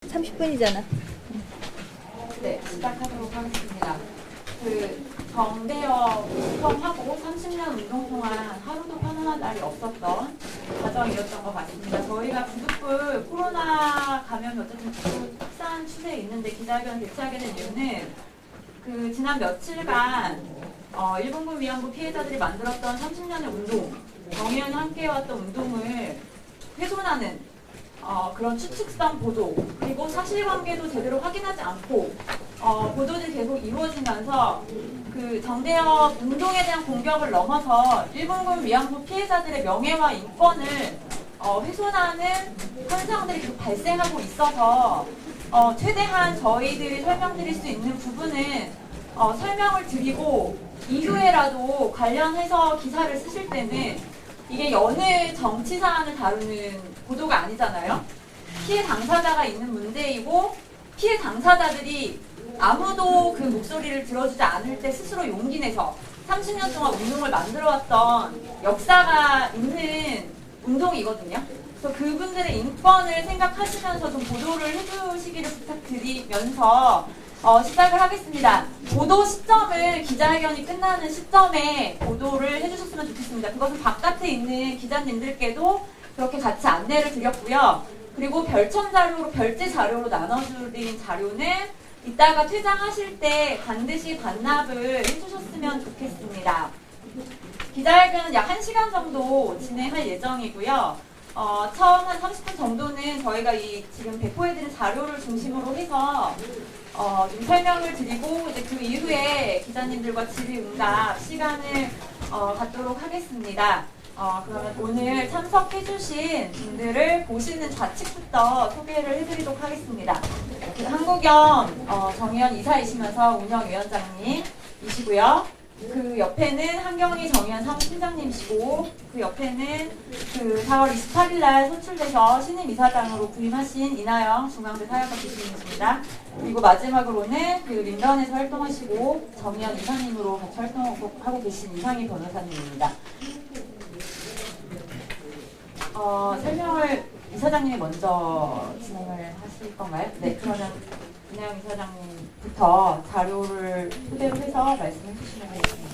30분이잖아. 네, 시작하도록 하겠습니다. 정대협 구성하고 30년 운동 동안 하루도 편안한 날이 없었던 과정이었던 것 같습니다. 저희가 부득불 코로나 감염이 어쨌든 확산 추세에 있는데 기자회견을 개최하게 된 이유는 지난 며칠간 일본군 위안부 피해자들이 만들었던 30년의 운동, 정의연이 함께해왔던 운동을 훼손하는 그런 추측성 보도, 그리고 사실관계도 제대로 확인하지 않고 보도들이 계속 이루어지면서 정대협 운동에 대한 공격을 넘어서 일본군 위안부 피해자들의 명예와 인권을 훼손하는 현상들이 계속 발생하고 있어서 최대한 저희들이 설명드릴 수 있는 부분은 설명을 드리고 이후에라도 관련해서 기사를 쓰실 때는 이게 여느 정치 사안을 다루는 보도가 아니잖아요. 피해 당사자가 있는 문제이고 피해 당사자들이 아무도 그 목소리를 들어주지 않을 때 스스로 용기 내서 30년 동안 운동을 만들어왔던 역사가 있는 운동이거든요. 그래서 그분들의 인권을 생각하시면서 좀 보도를 해주시기를 부탁드리면서 시작을 하겠습니다. 보도 시점을 기자회견이 끝나는 시점에 보도를 해주셨으면 좋겠습니다. 그것은 바깥에 있는 기자님들께도 그렇게 같이 안내를 드렸고요. 그리고 별첨 자료로, 별제 자료로 나눠드린 자료는 이따가 퇴장하실 때 반드시 반납을 해주셨으면 좋겠습니다. 기자회견은 약 1시간 정도 진행할 예정이고요. 처음 한 30분 정도는 저희가 지금 배포해드린 자료를 중심으로 해서 좀 설명을 드리고 이제 그 이후에 기자님들과 질의응답 시간을 갖도록 하겠습니다. 그러면 오늘 참석해주신 분들을 보시는 좌측부터 소개를 해드리도록 하겠습니다. 한국연 정의연 이사이시면서 운영위원장님이시고요. 그 옆에는 한경희 정의연 사무팀장님이시고 그 옆에는 4월 28일 날 선출돼서 신임 이사장으로 부임하신 이나영 중앙대 사회과 교수님이십니다. 그리고 마지막으로는 린던에서 활동하시고 정의연 이사님으로 같이 활동하고 계신 이상희 변호사님입니다. 설명을 이사장님이 먼저 진행을 하실 건가요? 네, 그러면 이나영 이사장님부터 자료를 토대로 해서 말씀해 주시면 되겠습니다.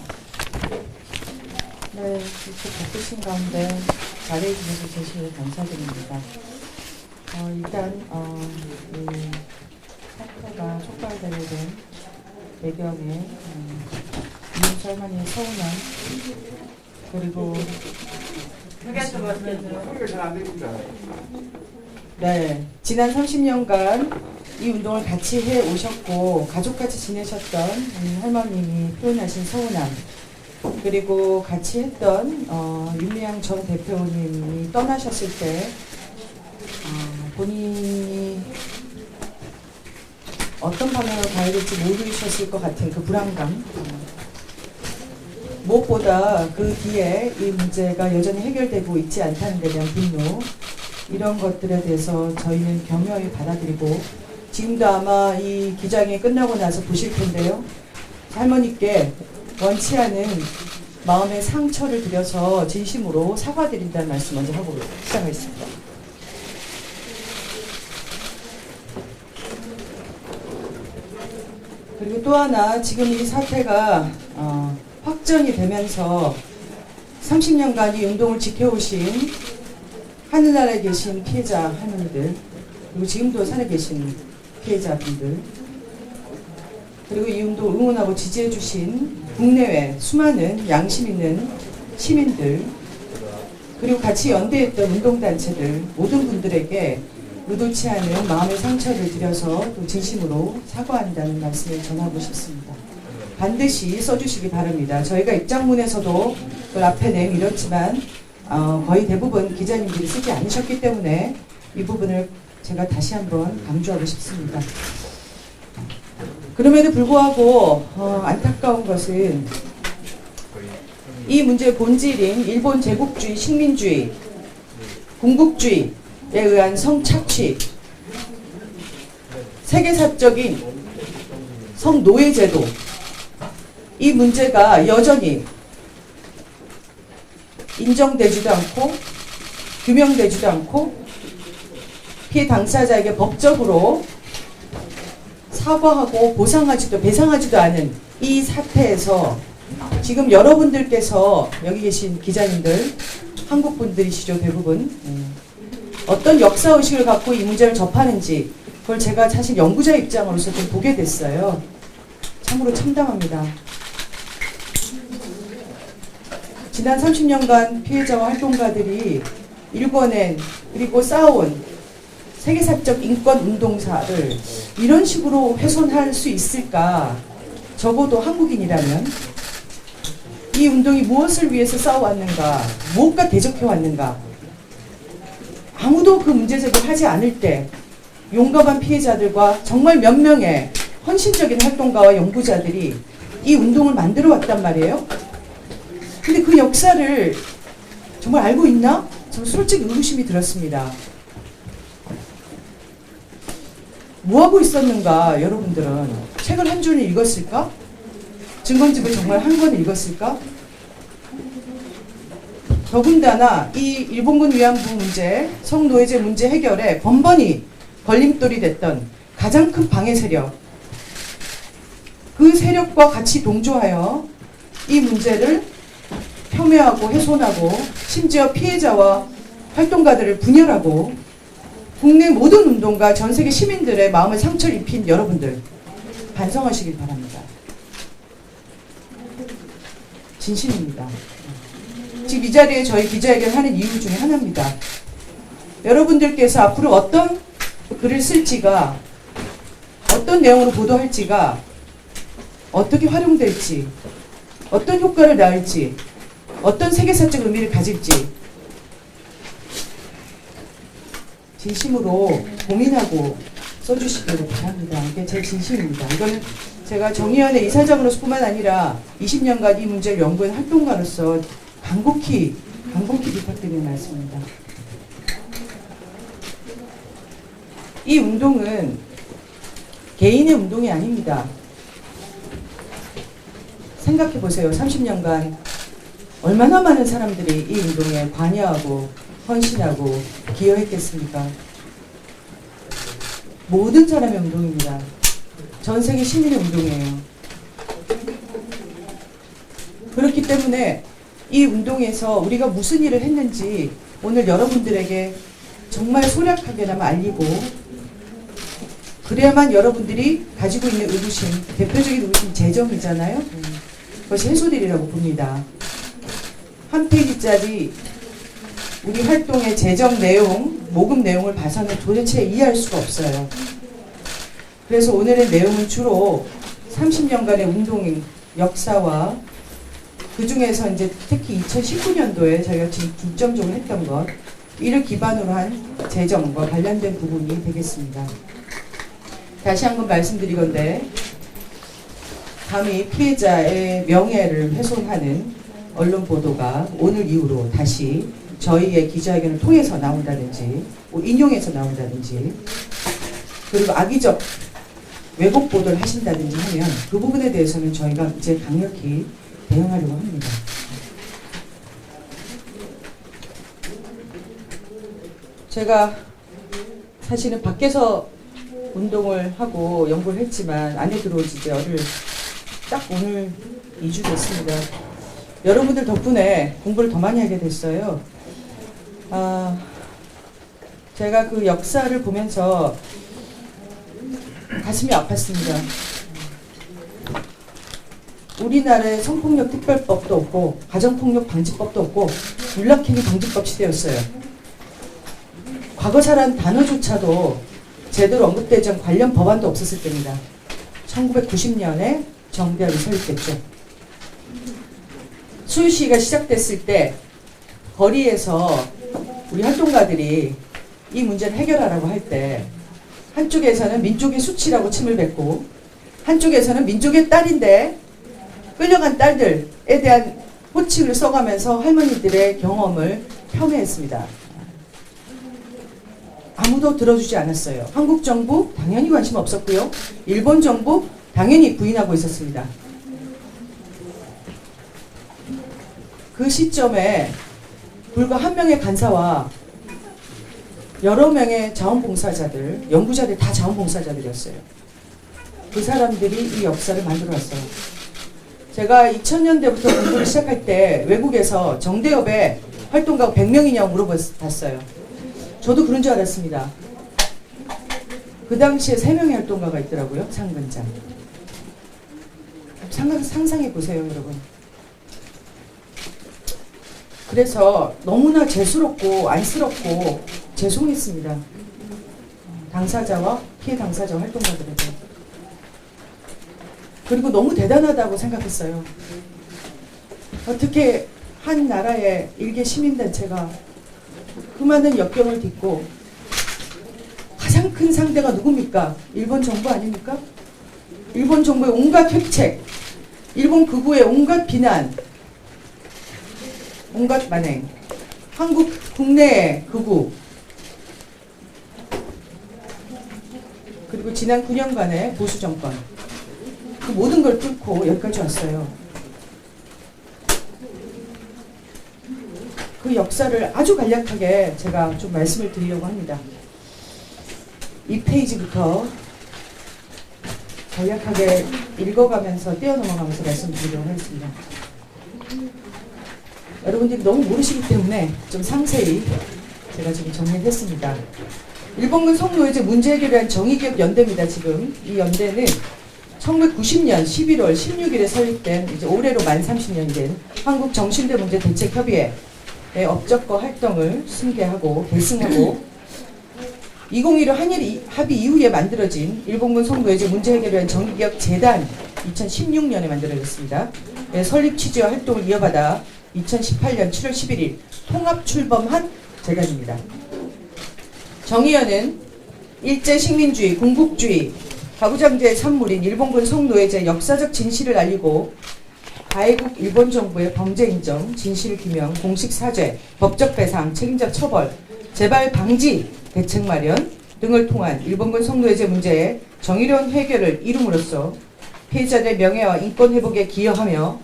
네, 이렇게 바쁘신 가운데 자리해 주셔서 제시를 감사드립니다. 일단 이 사태가 촉발되게 된 배경에 이윤수 할머니의 서운함, 그리고 네, 지난 30년간 이 운동을 같이 해 오셨고 가족같이 지내셨던 할머님이 표현하신 서운함, 그리고 같이 했던 윤미향 전 대표님이 떠나셨을 때 본인이 어떤 방향으로 가야 될지 모르셨을 것 같은 그 불안감, 무엇보다 그 뒤에 이 문제가 여전히 해결되고 있지 않다는 데 대한 분노, 이런 것들에 대해서 저희는 겸허히 받아들이고 지금도 아마 이 기자회견이 끝나고 나서 보실 텐데요. 할머니께 원치 않은 마음의 상처를 드려서 진심으로 사과드린다는 말씀 먼저 하고 시작하겠습니다. 그리고 또 하나, 지금 이 사태가 확전이 되면서 30년간 이 운동을 지켜오신 하늘나라에 계신 피해자 할머니들, 그리고 지금도 살아계신 피해자분들, 그리고 이 운동을 응원하고 지지해주신 국내외 수많은 양심 있는 시민들, 그리고 같이 연대했던 운동단체들, 모든 분들에게 의도치 않은 마음의 상처를 드려서 또 진심으로 사과한다는 말씀을 전하고 싶습니다. 반드시 써주시기 바랍니다. 저희가 입장문에서도 그걸 앞에 내밀었지만 거의 대부분 기자님들이 쓰지 않으셨기 때문에 이 부분을 제가 다시 한번 강조하고 싶습니다. 그럼에도 불구하고 안타까운 것은 이 문제의 본질인 일본 제국주의, 식민주의, 군국주의에 의한 성착취, 세계사적인 성노예제도, 이 문제가 여전히 인정되지도 않고 규명되지도 않고 피해 당사자에게 법적으로 사과하고 보상하지도 배상하지도 않은 이 사태에서 지금 여러분들께서 여기 계신 기자님들 한국 분들이시죠 대부분 어떤 역사의식을 갖고 이 문제를 접하는지 그걸 제가 사실 연구자 입장으로서 좀 보게 됐어요. 참으로 참담합니다. 지난 30년간 피해자와 활동가들이 일궈낸 그리고 쌓아온 세계사적 인권 운동사를 이런 식으로 훼손할 수 있을까? 적어도 한국인이라면 이 운동이 무엇을 위해서 싸워왔는가? 무엇과 대적해왔는가? 아무도 그 문제 제기를 하지 않을 때 용감한 피해자들과 정말 몇 명의 헌신적인 활동가와 연구자들이 이 운동을 만들어 왔단 말이에요. 근데 그 역사를 정말 알고 있나? 저는 솔직히 의구심이 들었습니다. 뭐하고 있었는가 여러분들은 책을 한 줄을 읽었을까? 증언집을 정말 한 권을 읽었을까? 더군다나 이 일본군 위안부 문제, 성노예제 문제 해결에 번번이 걸림돌이 됐던 가장 큰 방해 세력 그 세력과 같이 동조하여 이 문제를 폄훼하고 훼손하고 심지어 피해자와 활동가들을 분열하고 국내 모든 운동가 전 세계 시민들의 마음을 상처를 입힌 여러분들 반성하시길 바랍니다. 진심입니다. 지금 이 자리에 저희 기자회견을 하는 이유 중에 하나입니다. 여러분들께서 앞으로 어떤 글을 쓸지가 어떤 내용으로 보도할지가 어떻게 활용될지 어떤 효과를 낳을지 어떤 세계사적 의미를 가질지 진심으로 고민하고 써주시기를 바랍니다. 이게 제 진심입니다. 이거는 제가 정의연의 이사장으로서 뿐만 아니라 20년간 이 문제를 연구한 활동가로서 간곡히 부탁드리는 말씀입니다. 이 운동은 개인의 운동이 아닙니다. 생각해 보세요. 30년간 얼마나 많은 사람들이 이 운동에 관여하고 헌신하고 기여했겠습니까? 모든 사람의 운동입니다. 전 세계 시민의 운동이에요. 그렇기 때문에 이 운동에서 우리가 무슨 일을 했는지 오늘 여러분들에게 정말 소략하게나마 알리고 그래야만 여러분들이 가지고 있는 의구심, 대표적인 의구심 재정이잖아요. 그것이 해소되리라고 봅니다. 한 페이지짜리 우리 활동의 재정 내용, 모금 내용을 봐서는 도대체 이해할 수가 없어요. 그래서 오늘의 내용은 주로 30년간의 운동 역사와 그 중에서 이제 특히 2019년도에 저희가 지금 중점적으로 했던 것, 이를 기반으로 한 재정과 관련된 부분이 되겠습니다. 다시 한번 말씀드리건대 감히 피해자의 명예를 훼손하는 언론 보도가 오늘 이후로 다시 저희의 기자회견을 통해서 나온다든지 인용해서 나온다든지 그리고 악의적 왜곡 보도를 하신다든지 하면 그 부분에 대해서는 저희가 이제 강력히 대응하려고 합니다. 제가 사실은 밖에서 운동을 하고 연구를 했지만 안에 들어온 지 딱 오늘 2주 됐습니다. 여러분들 덕분에 공부를 더 많이 하게 됐어요. 제가 그 역사를 보면서 가슴이 아팠습니다. 우리나라에 성폭력 특별법도 없고 가정폭력 방지법도 없고 윤락행위 방지법 시대였어요. 과거사란 단어조차도 제대로 언급되지 않은 관련 법안도 없었을 때입니다. 1990년에 정대합이 설립됐죠. 수유시위가 시작됐을 때 거리에서 우리 활동가들이 이 문제를 해결하라고 할 때 한쪽에서는 민족의 수치라고 침을 뱉고 한쪽에서는 민족의 딸인데 끌려간 딸들에 대한 호칭을 써가면서 할머니들의 경험을 폄훼했습니다. 아무도 들어주지 않았어요. 한국 정부 당연히 관심 없었고요. 일본 정부 당연히 부인하고 있었습니다. 그 시점에 불과 한 명의 간사와 여러 명의 자원봉사자들, 연구자들 다 자원봉사자들이었어요. 그 사람들이 이 역사를 만들어왔어요. 제가 2000년대부터 공부를 시작할 때 외국에서 정대협에 활동가가 100명이냐고 물어봤어요. 저도 그런 줄 알았습니다. 그 당시에 3명의 활동가가 있더라고요. 상근장. 상상해 보세요, 여러분. 그래서 너무나 죄스럽고 안쓰럽고 죄송했습니다. 당사자와 피해 당사자 활동가들에게. 그리고 너무 대단하다고 생각했어요. 어떻게 한 나라의 일개 시민단체가 그 많은 역경을 딛고 가장 큰 상대가 누굽니까? 일본 정부 아닙니까? 일본 정부의 온갖 획책, 일본 극우의 온갖 비난, 온갖 만행, 한국 국내의 극우, 그리고 지난 9년간의 보수 정권, 그 모든 걸 뚫고 여기까지 왔어요. 그 역사를 아주 간략하게 제가 좀 말씀을 드리려고 합니다. 이 페이지부터 간략하게 읽어가면서 뛰어넘어가면서 말씀드리도록 하겠습니다. 여러분들이 너무 모르시기 때문에 좀 상세히 제가 지금 정리했습니다. 일본군 성노예제 문제 해결을 위한 정의기업연대입니다. 지금 이 연대는 1990년 11월 16일에 설립된 이제 올해로 만 30년이 된 한국정신대문제대책협의회의 업적과 활동을 승계하고 계승하고 2015 한일 합의 이후에 만들어진 일본군 성노예제 문제 해결을 위한 정의기업 재단 2016년에 만들어졌습니다. 설립 취지와 활동을 이어받아 2018년 7월 11일 통합 출범한 재단입니다. 정의연은 일제식민주의, 군국주의, 가부장제의 산물인 일본군 성노예제 역사적 진실을 알리고 가해국 일본 정부의 범죄 인정, 진실 규명, 공식 사죄, 법적 배상, 책임자 처벌, 재발 방지, 대책 마련 등을 통한 일본군 성노예제 문제의 정의로운 해결을 이룸으로써 피해자들의 명예와 인권 회복에 기여하며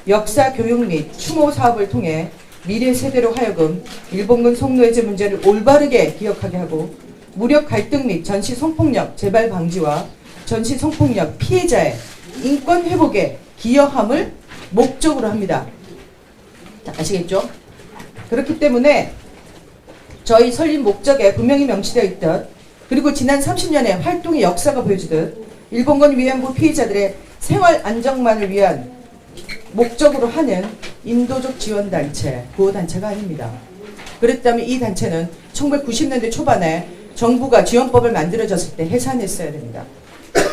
역사 교육 및 추모 사업을 통해 미래 세대로 하여금 일본군 성노예제 문제를 올바르게 기억하게 하고 무력 갈등 및 전시 성폭력 재발 방지와 전시 성폭력 피해자의 인권 회복에 기여함을 목적으로 합니다. 자, 아시겠죠? 그렇기 때문에 저희 설립 목적에 분명히 명시되어 있듯 그리고 지난 30년의 활동의 역사가 보여주듯 일본군 위안부 피해자들의 생활 안정만을 위한 목적으로 하는 인도적 지원단체, 구호단체가 아닙니다. 그랬다면 이 단체는 1990년대 초반에 정부가 지원법을 만들어졌을 때 해산했어야 됩니다.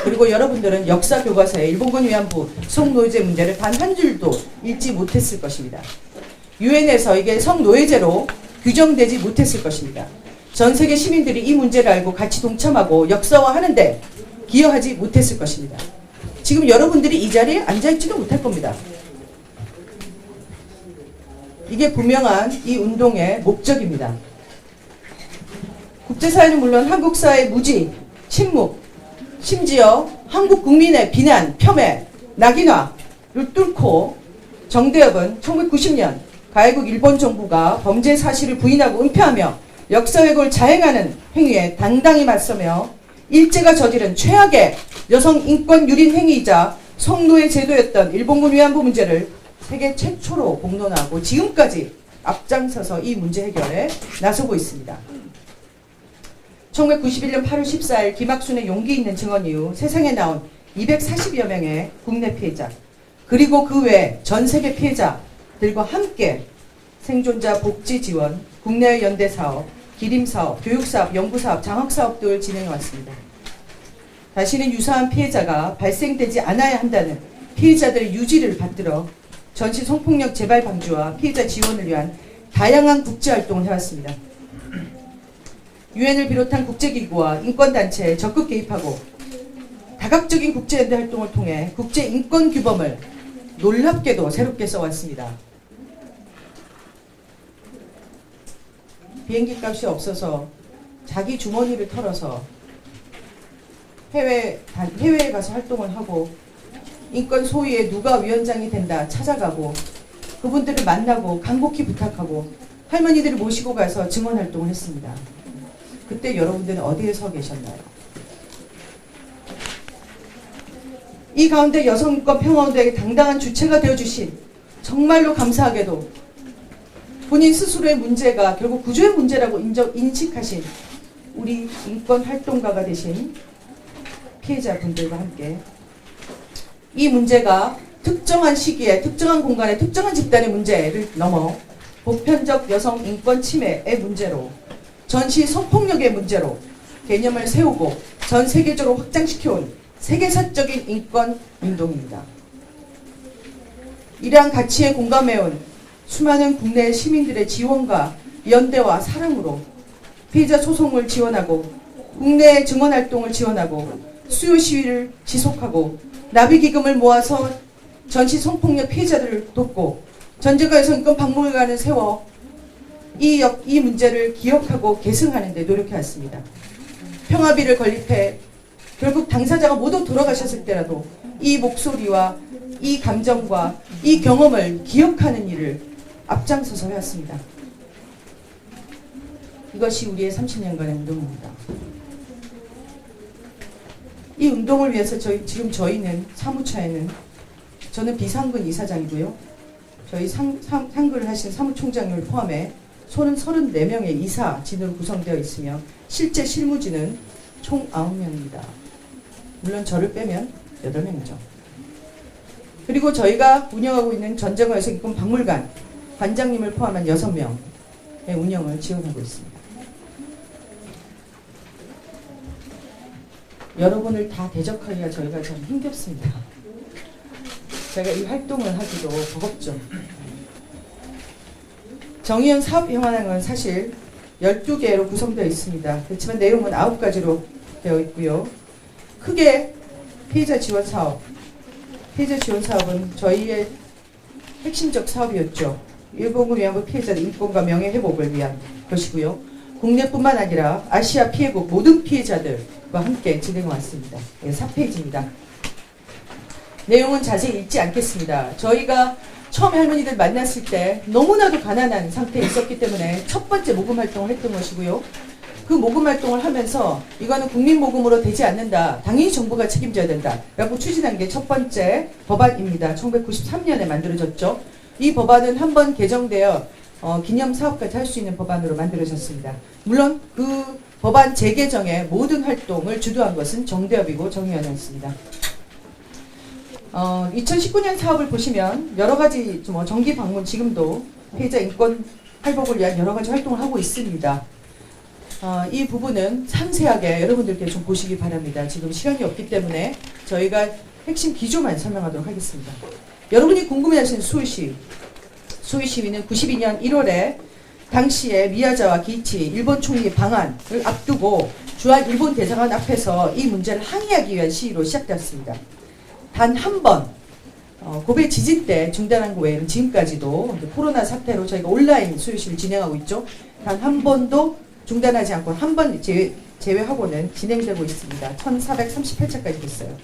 그리고 여러분들은 역사 교과서에 일본군 위안부 성노예제 문제를 단 한 줄도 읽지 못했을 것입니다. 유엔에서 이게 성노예제로 규정되지 못했을 것입니다. 전 세계 시민들이 이 문제를 알고 같이 동참하고 역사화하는데 기여하지 못했을 것입니다. 지금 여러분들이 이 자리에 앉아있지도 못할 겁니다. 이게 분명한 이 운동의 목적입니다. 국제사회는 물론 한국 사회의 무지, 침묵, 심지어 한국 국민의 비난, 폄훼, 낙인화를 뚫고 정대협은 1990년 가해국 일본 정부가 범죄 사실을 부인하고 은폐하며 역사 왜곡을 자행하는 행위에 당당히 맞서며 일제가 저지른 최악의 여성 인권 유린 행위이자 성노예 제도였던 일본군 위안부 문제를 세계 최초로 공론화하고 지금까지 앞장서서 이 문제 해결에 나서고 있습니다. 1991년 8월 14일 김학순의 용기 있는 증언 이후 세상에 나온 240여 명의 국내 피해자 그리고 그 외 전 세계 피해자들과 함께 생존자 복지 지원, 국내외 연대 사업, 기림 사업, 교육 사업, 연구 사업, 장학 사업 등을 진행해 왔습니다. 다시는 유사한 피해자가 발생되지 않아야 한다는 피해자들의 유지를 받들어 전시 성폭력 재발 방지와 피해자 지원을 위한 다양한 국제 활동을 해왔습니다. 유엔을 비롯한 국제기구와 인권단체에 적극 개입하고 다각적인 국제연대 활동을 통해 국제인권규범을 놀랍게도 새롭게 써왔습니다. 비행기 값이 없어서 자기 주머니를 털어서 해외에 가서 활동을 하고 인권 소위에 누가 위원장이 된다 찾아가고 그분들을 만나고 간곡히 부탁하고 할머니들을 모시고 가서 증언 활동을 했습니다. 그때 여러분들은 어디에 서 계셨나요? 이 가운데 여성인권 평화운동에게 당당한 주체가 되어주신, 정말로 감사하게도 본인 스스로의 문제가 결국 구조의 문제라고 인식하신 우리 인권 활동가가 되신 피해자분들과 함께 이 문제가 특정한 시기에 특정한 공간에 특정한 집단의 문제를 넘어 보편적 여성 인권 침해의 문제로, 전시 성폭력의 문제로 개념을 세우고 전 세계적으로 확장시켜온 세계사적인 인권 운동입니다. 이러한 가치에 공감해온 수많은 국내 시민들의 지원과 연대와 사랑으로 피해자 소송을 지원하고 국내 증언활동을 지원하고 수요 시위를 지속하고 나비기금을 모아서 전시 성폭력 피해자들을 돕고 전쟁과 여성인권 박물관을 세워 이 문제를 기억하고 계승하는 데 노력해왔습니다. 평화비를 건립해 결국 당사자가 모두 돌아가셨을 때라도 이 목소리와 이 감정과 이 경험을 기억하는 일을 앞장서서 해왔습니다. 이것이 우리의 30년간의 운동입니다. 이 운동을 위해서 지금 저희는 사무처에는 저는 비상근 이사장이고요. 저희 상근을 하신 사무총장을 포함해 34명의 이사진으로 구성되어 있으며 실제 실무진은 총 9명입니다. 물론 저를 빼면 8명이죠. 그리고 저희가 운영하고 있는 전쟁과 여성인권 박물관 관장님을 포함한 6명의 운영을 지원하고 있습니다. 여러분을 다 대적하기가 저희가 참 힘겹습니다. 제가 이 활동을 하기도 버겁죠. 정의연 사업평화당은 사실 12개로 구성되어 있습니다. 그렇지만 내용은 9가지로 되어 있고요. 크게 피해자 지원 사업, 피해자 지원 사업은 저희의 핵심적 사업이었죠. 일본군 위안부 피해자들 인권과 명예 회복을 위한 것이고요. 국내뿐만 아니라 아시아 피해국 모든 피해자들과 함께 진행해 왔습니다. 4페이지입니다. 내용은 자세히 읽지 않겠습니다. 저희가 처음에 할머니들 만났을 때 너무나도 가난한 상태에 있었기 때문에 첫 번째 모금 활동을 했던 것이고요. 그 모금 활동을 하면서 이거는 국민 모금으로 되지 않는다. 당연히 정부가 책임져야 된다. 라고 추진한 게 첫 번째 법안입니다. 1993년에 만들어졌죠. 이 법안은 한번 개정되어 기념사업까지 할 수 있는 법안으로 만들어졌습니다. 물론 그 법안 재개정의 모든 활동을 주도한 것은 정대협이고 정의연이었습니다. 2019년 사업을 보시면 여러 가지 정기 방문 지금도 피해자 인권 회복을 위한 여러 가지 활동을 하고 있습니다. 이 부분은 상세하게 여러분들께 좀 보시기 바랍니다. 지금 시간이 없기 때문에 저희가 핵심 기조만 설명하도록 하겠습니다. 여러분이 궁금해하시는 수의 시위는 92년 1월에 당시에 미야자와 기이치 일본 총리 방한을 앞두고 주한 일본 대사관 앞에서 이 문제를 항의하기 위한 시위로 시작되었습니다. 단 한 번 고베 지진 때 중단한 거 외에는 지금까지도 코로나 사태로 저희가 온라인 수요시를 진행하고 있죠. 단 한 번도 중단하지 않고 한 번 제외하고는 진행되고 있습니다. 1438차까지 됐어요.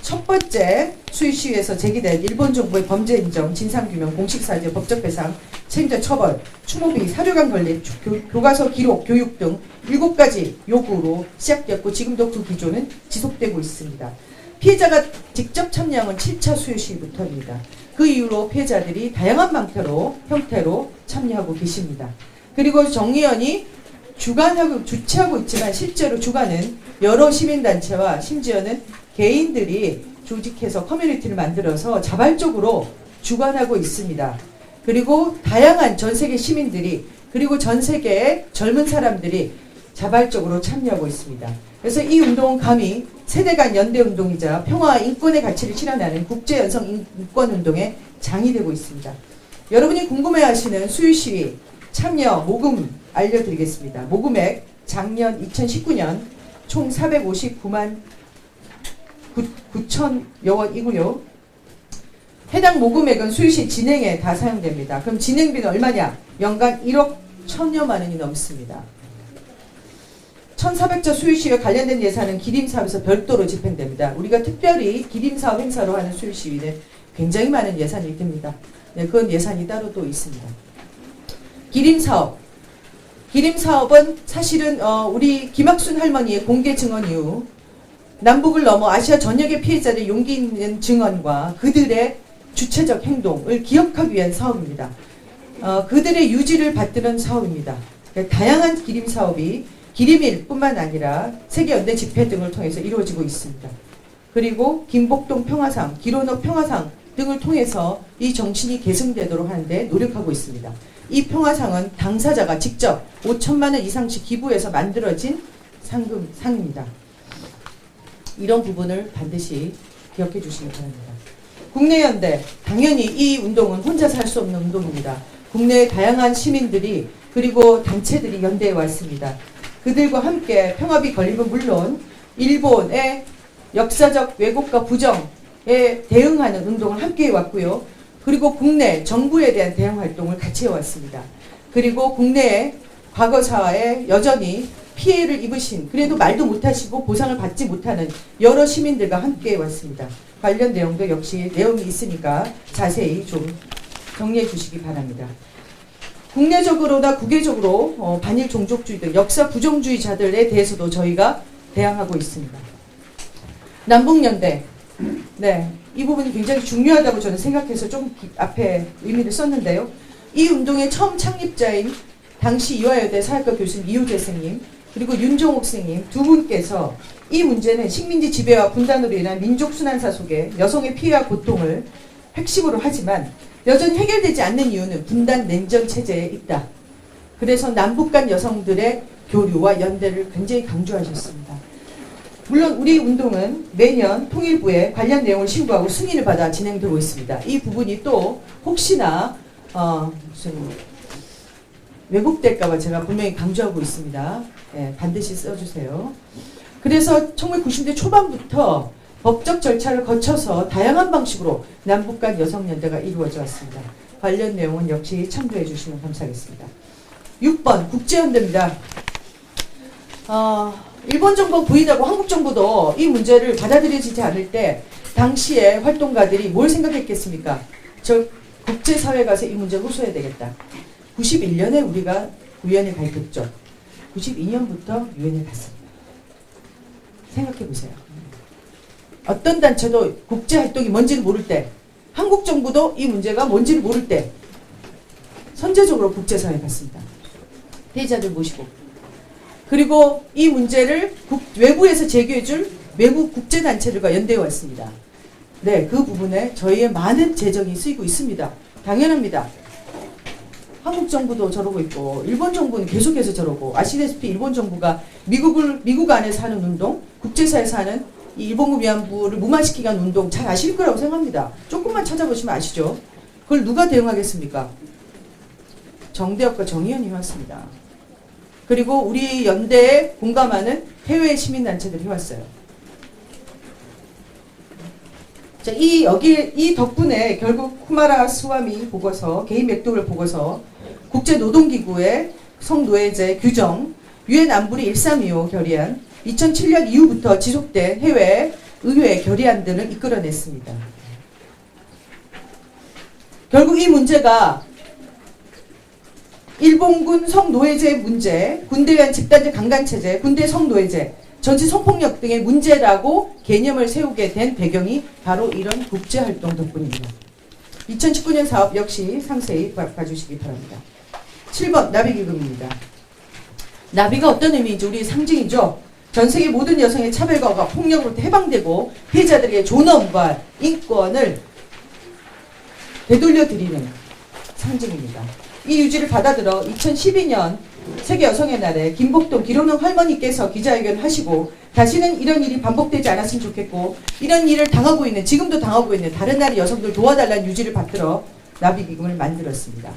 첫 번째 수요시위에서 제기된 일본 정부의 범죄 인정, 진상규명, 공식사죄, 법적 배상, 책임자 처벌, 추모비, 사료관 건립, 교과서 기록, 교육 등 7가지 요구로 시작되었고 지금도 그 기조는 지속되고 있습니다. 피해자가 직접 참여한 건 7차 수요시부터입니다. 그 이후로 피해자들이 다양한 형태로 참여하고 계십니다. 그리고 정의연이 주최하고 있지만 실제로 주관은 여러 시민단체와 심지어는 개인들이 조직해서 커뮤니티를 만들어서 자발적으로 주관하고 있습니다. 그리고 다양한 전 세계 시민들이 그리고 전 세계의 젊은 사람들이 자발적으로 참여하고 있습니다. 그래서 이 운동은 감히 세대 간 연대 운동이자 평화와 인권의 가치를 실현하는 국제 여성 인권 운동의 장이 되고 있습니다. 여러분이 궁금해하시는 수요시위 참여 모금 알려드리겠습니다. 모금액 작년 2019년 총 459만 9천여 원이고요. 해당 모금액은 수요시 진행에 다 사용됩니다. 그럼 진행비는 얼마냐? 연간 1억 1,000여만 원이 넘습니다. 1,400자 수요시위와 관련된 예산은 기림사업에서 별도로 집행됩니다. 우리가 특별히 기림사업 행사로 하는 수요시위는 굉장히 많은 예산이 듭니다. 네, 그건 예산이 따로 또 있습니다. 기림사업 기림 사업은 사실은 우리 김학순 할머니의 공개 증언 이후 남북을 넘어 아시아 전역의 피해자들의 용기 있는 증언과 그들의 주체적 행동을 기억하기 위한 사업입니다. 그들의 유지를 받드는 사업입니다. 다양한 기림 사업이 기림일뿐만 아니라 세계연대 집회 등을 통해서 이루어지고 있습니다. 그리고 김복동 평화상, 기론호 평화상 등을 통해서 이 정신이 계승되도록 하는데 노력하고 있습니다. 이 평화상은 당사자가 직접 5천만 원 이상씩 기부해서 만들어진 상입니다. 이런 부분을 반드시 기억해 주시기 바랍니다. 국내연대, 당연히 이 운동은 혼자서 할 수 없는 운동입니다. 국내의 다양한 시민들이 그리고 단체들이 연대해 왔습니다. 그들과 함께 평화비 건립은 물론 일본의 역사적 왜곡과 부정에 대응하는 운동을 함께 해왔고요. 그리고 국내 정부에 대한 대응 활동을 같이 해왔습니다. 그리고 국내의 과거사에 여전히 피해를 입으신, 그래도 말도 못하시고 보상을 받지 못하는 여러 시민들과 함께 해왔습니다. 관련 내용도 역시 내용이 있으니까 자세히 좀 정리해 주시기 바랍니다. 국내적으로나 국외적으로 반일 종족주의 등 역사 부정주의자들에 대해서도 저희가 대항하고 있습니다. 남북연대, 네, 이 부분이 굉장히 중요하다고 저는 생각해서 좀 앞에 의미를 썼는데요. 이 운동의 처음 창립자인 당시 이화여대 사회과 교수님 이효재 선생님 그리고 윤종옥 선생님 두 분께서 이 문제는 식민지 지배와 분단으로 인한 민족 순환사 속에 여성의 피해와 고통을 핵심으로 하지만 여전히 해결되지 않는 이유는 분단 냉전 체제에 있다. 그래서 남북 간 여성들의 교류와 연대를 굉장히 강조하셨습니다. 물론 우리 운동은 매년 통일부에 관련 내용을 신고하고 승인을 받아 진행되고 있습니다. 이 부분이 또 혹시나 무슨 왜곡될까봐 제가 분명히 강조하고 있습니다. 네, 반드시 써주세요. 그래서 1990년대 초반부터 법적 절차를 거쳐서 다양한 방식으로 남북 간 여성연대가 이루어져 왔습니다. 관련 내용은 역시 참조해 주시면 감사하겠습니다. 6번 국제연대입니다. 일본 정부 부인하고 한국 정부도 이 문제를 받아들여지지 않을 때 당시에 활동가들이 뭘 생각했겠습니까? 즉 국제사회 가서 이 문제를 호소해야 되겠다. 91년에 우리가 유엔에 가입했죠. 92년부터 유엔에 갔습니다. 생각해 보세요. 어떤 단체도 국제활동이 뭔지를 모를 때, 한국 정부도 이 문제가 뭔지를 모를 때 선제적으로 국제사회에 갔습니다. 피해자들 모시고. 그리고 이 문제를 외부에서 제기해줄 외부 국제단체들과 연대해 왔습니다. 네, 그 부분에 저희의 많은 재정이 쓰이고 있습니다. 당연합니다. 한국 정부도 저러고 있고 일본 정부는 계속해서 저러고, 아시다시피 일본 정부가 미국 안에서 하는 운동, 국제사에서 하는 이 일본군 위안부를 무마시키기 위한 운동 잘 아실 거라고 생각합니다. 조금만 찾아보시면 아시죠? 그걸 누가 대응하겠습니까? 정대협과 정의연이 해왔습니다. 그리고 우리 연대에 공감하는 해외 시민단체들이 해왔어요. 자, 이 덕분에 결국 쿠마라 스와미 보고서, 개인 맥독을 보고서, 국제노동기구의 성노예제 규정, 유엔 안보리 1325 결의안, 2007년 이후부터 지속된 해외 의회 결의안들을 이끌어냈습니다. 결국 이 문제가 일본군 성노예제 문제, 군대에 대한 집단적 강간체제, 군대 성노예제, 전시 성폭력 등의 문제라고 개념을 세우게 된 배경이 바로 이런 국제활동 덕분입니다. 2019년 사업 역시 상세히 봐주시기 바랍니다. 7번 나비기금입니다. 나비가 어떤 의미인지 우리의 상징이죠. 전 세계 모든 여성의 차별과 폭력으로부터 해방되고 피해자들에게 존엄과 인권을 되돌려드리는 상징입니다. 이 유지를 받아들여 2012년 세계 여성의 날에 김복동 기론홍 할머니께서 기자회견을 하시고 다시는 이런 일이 반복되지 않았으면 좋겠고, 이런 일을 당하고 있는, 지금도 당하고 있는 다른 나라의 여성들 도와달라는 유지를 받들어 나비기금을 만들었습니다.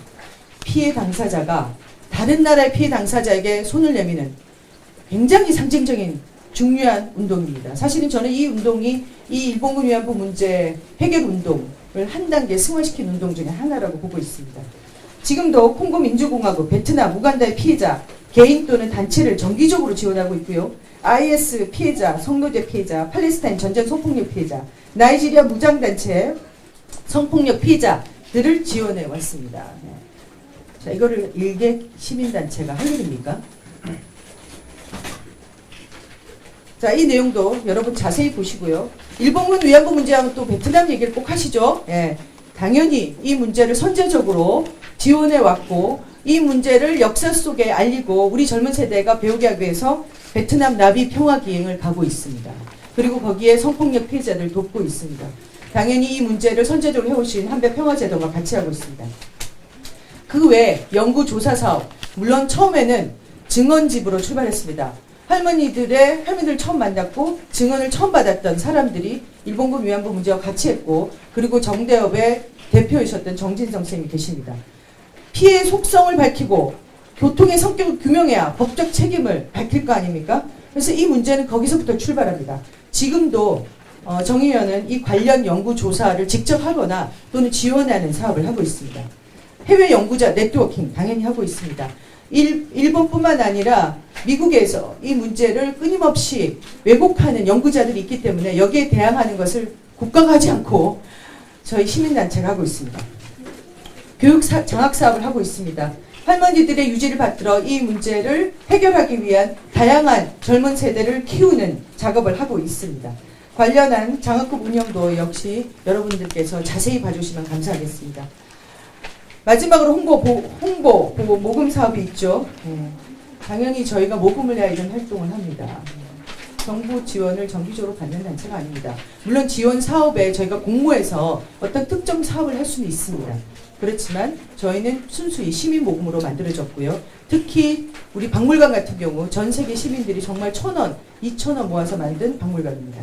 피해 당사자가 다른 나라의 피해 당사자에게 손을 내미는 굉장히 상징적인 중요한 운동입니다. 사실은 저는 이 운동이 이 일본군 위안부 문제 해결 운동을 한 단계 승화시킨 운동 중에 하나라고 보고 있습니다. 지금도 콩고 민주공화국, 베트남, 우간다의 피해자, 개인 또는 단체를 정기적으로 지원하고 있고요. IS 피해자, 성노제 피해자, 팔레스타인 전쟁 성폭력 피해자, 나이지리아 무장단체 성폭력 피해자들을 지원해 왔습니다. 자, 이거를 일개 시민단체가 할 일입니까? 자, 이 내용도 여러분 자세히 보시고요. 일본군 위안부 문제하면 또 베트남 얘기를 꼭 하시죠. 예, 당연히 이 문제를 선제적으로 지원해 왔고 이 문제를 역사 속에 알리고 우리 젊은 세대가 배우게 하기 위해서 베트남 나비 평화 기행을 가고 있습니다. 그리고 거기에 성폭력 피해자들 돕고 있습니다. 당연히 이 문제를 선제적으로 해오신 한배 평화제도가 같이 하고 있습니다. 그 외 연구 조사 사업, 물론 처음에는 증언집으로 출발했습니다. 할머니들 처음 만났고 증언을 처음 받았던 사람들이 일본군 위안부 문제와 같이 했고, 그리고 정대협의 대표이셨던 정진성 선생님이 계십니다. 피해의 속성을 밝히고 교통의 성격을 규명해야 법적 책임을 밝힐 거 아닙니까? 그래서 이 문제는 거기서부터 출발합니다. 지금도 정 의원은 이 관련 연구 조사를 직접 하거나 또는 지원하는 사업을 하고 있습니다. 해외 연구자 네트워킹 당연히 하고 있습니다. 일본뿐만 아니라 미국에서 이 문제를 끊임없이 왜곡하는 연구자들이 있기 때문에 여기에 대항하는 것을 국가가 하지 않고 저희 시민단체가 하고 있습니다. 교육 장학 사업을 하고 있습니다. 할머니들의 유지를 받들어 이 문제를 해결하기 위한 다양한 젊은 세대를 키우는 작업을 하고 있습니다. 관련한 장학금 운영도 역시 여러분들께서 자세히 봐주시면 감사하겠습니다. 마지막으로 홍보, 모금 사업이 있죠. 당연히 저희가 모금을 해야 이런 활동을 합니다. 정부 지원을 정기적으로 받는 단체가 아닙니다. 물론 지원 사업에 저희가 공모해서 어떤 특정 사업을 할 수는 있습니다. 그렇지만 저희는 순수히 시민 모금으로 만들어졌고요. 특히 우리 박물관 같은 경우 전 세계 시민들이 정말 1,000원, 2,000원 모아서 만든 박물관입니다.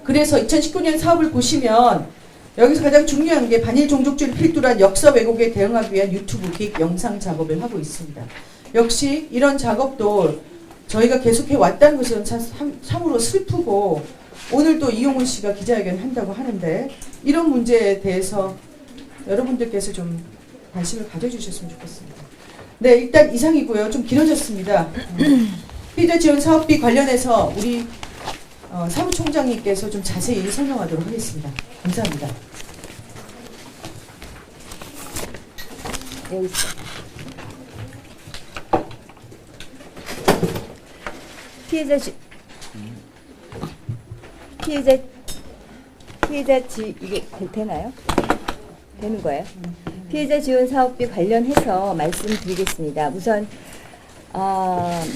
그래서 2019년 사업을 보시면 여기서 가장 중요한 게 반일 종족주의를 필두로 한 역사 왜곡에 대응하기 위한 유튜브 킥 영상 작업을 하고 있습니다. 역시 이런 작업도 저희가 계속해 왔다는 것은 참으로 슬프고, 오늘 또 이용훈 씨가 기자회견을 한다고 하는데 이런 문제에 대해서 여러분들께서 좀 관심을 가져주셨으면 좋겠습니다. 네, 일단 이상이고요. 좀 길어졌습니다. 피해자 지원 사업비 관련해서 우리 사무총장님께서 좀 자세히 설명하도록 하겠습니다. 감사합니다. 여기 있어. 이게 되나요? 되는 거예요? 피해자 지원 사업비 관련해서 말씀드리겠습니다. 우선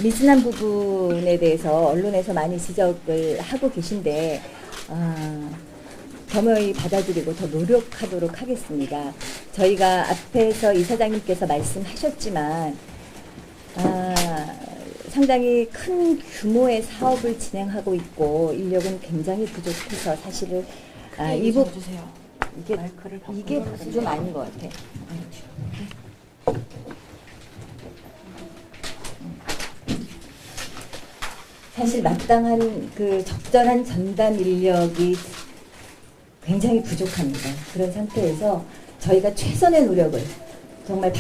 미진한 부분에 대해서 언론에서 많이 지적을 하고 계신데 겸허히 받아들이고 더 노력하도록 하겠습니다. 저희가 앞에서 이사장님께서 말씀하셨지만 상당히 큰 규모의 사업을 진행하고 있고 인력은 굉장히 부족해서 사실은 이게 좀 아닌 것 같아. 사실 마땅한 그 적절한 전담 인력이 굉장히 부족합니다. 그런 상태에서 저희가 최선의 노력을 정말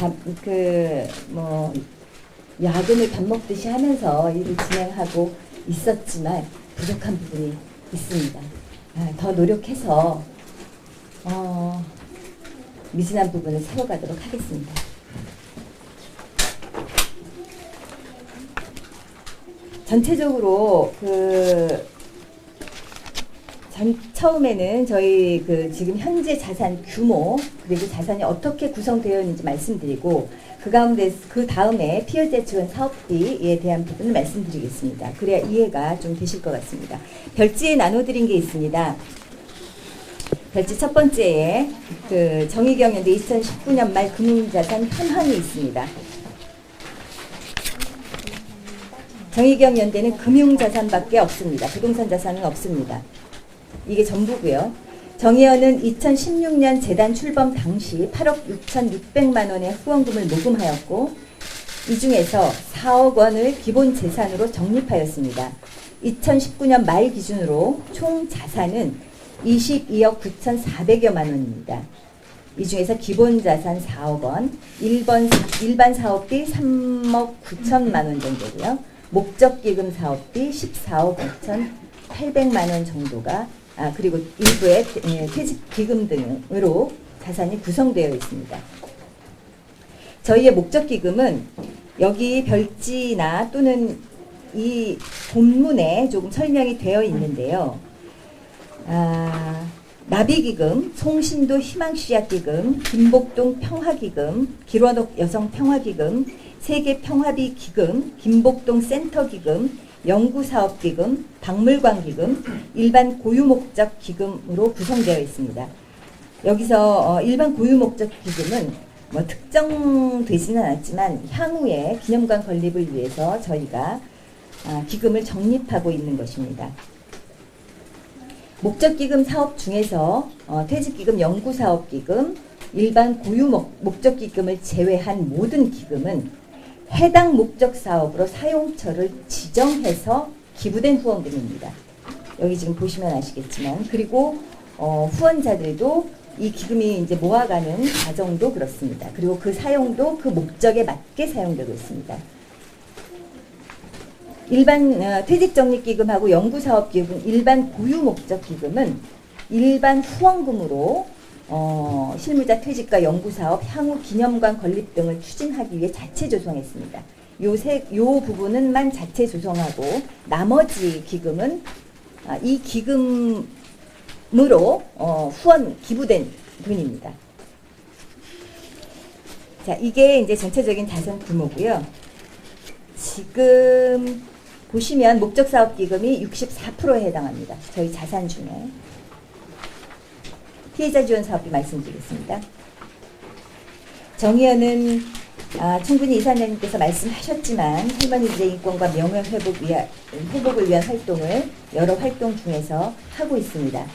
야근을 밥 먹듯이 하면서 일을 진행하고 있었지만 부족한 부분이 있습니다. 더 노력해서 미진한 부분을 세워가도록 하겠습니다. 전체적으로 처음에는 저희 지금 현재 자산 규모 그리고 자산이 어떻게 구성되어 있는지 말씀드리고 그 다음에 피해자 지원 사업비에 대한 부분을 말씀드리겠습니다. 그래야 이해가 좀 되실 것 같습니다. 별지에 나눠드린 게 있습니다. 별지 첫 번째에 정의경 연대 2019년 말 금융자산 현황이 있습니다. 정의경 연대는 금융자산밖에 없습니다. 부동산 자산은 없습니다. 이게 전부고요. 정의연은 2016년 재단 출범 당시 8억 6,600만 원의 후원금을 모금하였고 이 중에서 4억 원을 기본 재산으로 적립하였습니다. 2019년 말 기준으로 총 자산은 22억 9,400여만 원입니다. 이 중에서 기본 자산 4억 원, 일반 사업비 3억 9천만 원 정도고요. 목적기금 사업비 14억 9,800만 원 정도가 그리고 일부의 퇴직기금 등으로 자산이 구성되어 있습니다. 저희의 목적기금은 여기 별지나 또는 이 본문에 조금 설명이 되어 있는데요. 나비기금, 송신도 희망씨앗기금, 김복동 평화기금, 길원옥 여성평화기금, 세계평화비기금, 김복동 센터기금, 연구사업기금, 박물관기금, 일반 고유목적기금으로 구성되어 있습니다. 여기서 일반 고유목적기금은 뭐 특정되지는 않았지만 향후에 기념관 건립을 위해서 저희가 기금을 적립하고 있는 것입니다. 목적기금 사업 중에서 퇴직기금, 연구사업기금, 일반 고유목적기금을 제외한 모든 기금은 해당 목적 사업으로 사용처를 지정해서 기부된 후원금입니다. 여기 지금 보시면 아시겠지만, 그리고 후원자들도 이 기금이 이제 모아가는 과정도 그렇습니다. 그리고 그 사용도 그 목적에 맞게 사용되고 있습니다. 일반 퇴직적립기금하고 연구사업기금, 일반 고유목적기금은 일반 후원금으로 실무자 퇴직과 연구사업, 향후 기념관 건립 등을 추진하기 위해 자체 조성했습니다. 요 부분은만 자체 조성하고 나머지 기금은 이 기금으로 후원 기부된 돈입니다. 자, 이게 이제 전체적인 자산 규모고요. 지금 보시면 목적사업기금이 64%에 해당합니다. 저희 자산 중에. 피해자 지원 사업비 말씀드리겠습니다. 정의연은 충분히 이사장님께서 말씀하셨지만 할머니들의 인권과 명예 회복을 위한 활동을 여러 활동 중에서 하고 있습니다.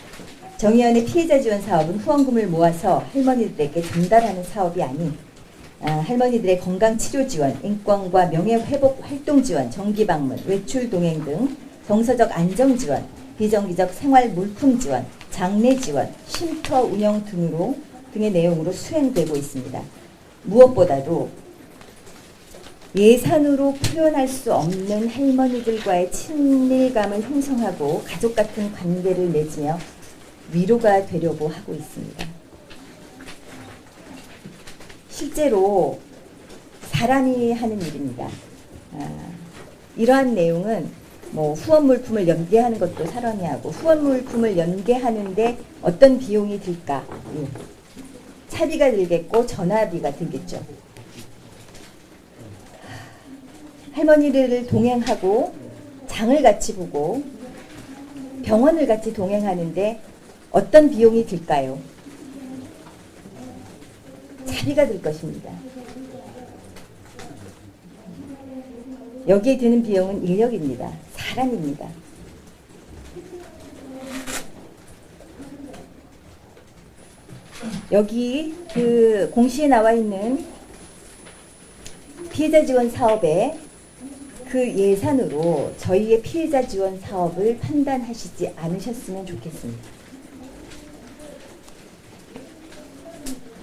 정의연의 피해자 지원 사업은 후원금을 모아서 할머니들에게 전달하는 사업이 아닌 할머니들의 건강 치료 지원, 인권과 명예 회복 활동 지원, 정기 방문, 외출 동행 등 정서적 안정 지원, 비정기적 생활 물품 지원, 장례 지원, 쉼터 운영 등의 내용으로 수행되고 있습니다. 무엇보다도 예산으로 표현할 수 없는 할머니들과의 친밀감을 형성하고 가족 같은 관계를 맺으며 위로가 되려고 하고 있습니다. 실제로 사람이 하는 일입니다. 이러한 내용은 뭐 후원 물품을 연계하는 것도 사람이 하고, 후원 물품을 연계하는데 어떤 비용이 들까? 차비가 들겠고 전화비가 들겠죠. 할머니를 동행하고 장을 같이 보고 병원을 같이 동행하는데 어떤 비용이 들까요? 차비가 들 것입니다. 여기에 드는 비용은 인력입니다. 사람입니다. 여기 그 공시에 나와 있는 피해자 지원 사업에 그 예산으로 저희의 피해자 지원 사업을 판단하시지 않으셨으면 좋겠습니다.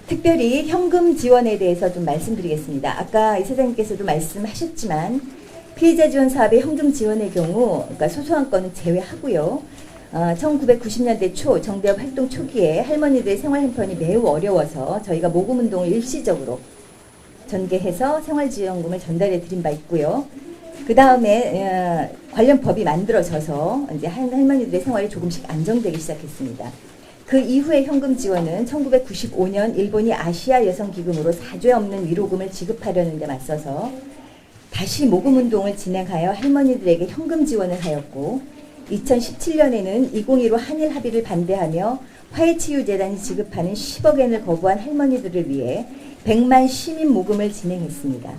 특별히 현금 지원에 대해서 좀 말씀드리겠습니다. 아까 이사장님께서도 말씀하셨지만 피해자 지원 사업의 현금 지원의 경우, 그러니까 소소한 건은 제외하고요. 1990년대 초 정대협 활동 초기에 할머니들의 생활 형편이 매우 어려워서 저희가 모금운동을 일시적으로 전개해서 생활지원금을 전달해 드린 바 있고요. 그 다음에 관련 법이 만들어져서 이제 할머니들의 생활이 조금씩 안정되기 시작했습니다. 그 이후의 현금 지원은 1995년 일본이 아시아 여성기금으로 사죄 없는 위로금을 지급하려는 데 맞서서 다시 모금운동을 진행하여 할머니들에게 현금 지원을 하였고, 2017년에는 2015 한일 합의를 반대하며 화해치유재단이 지급하는 10억엔을 거부한 할머니들을 위해 100만 시민 모금을 진행했습니다.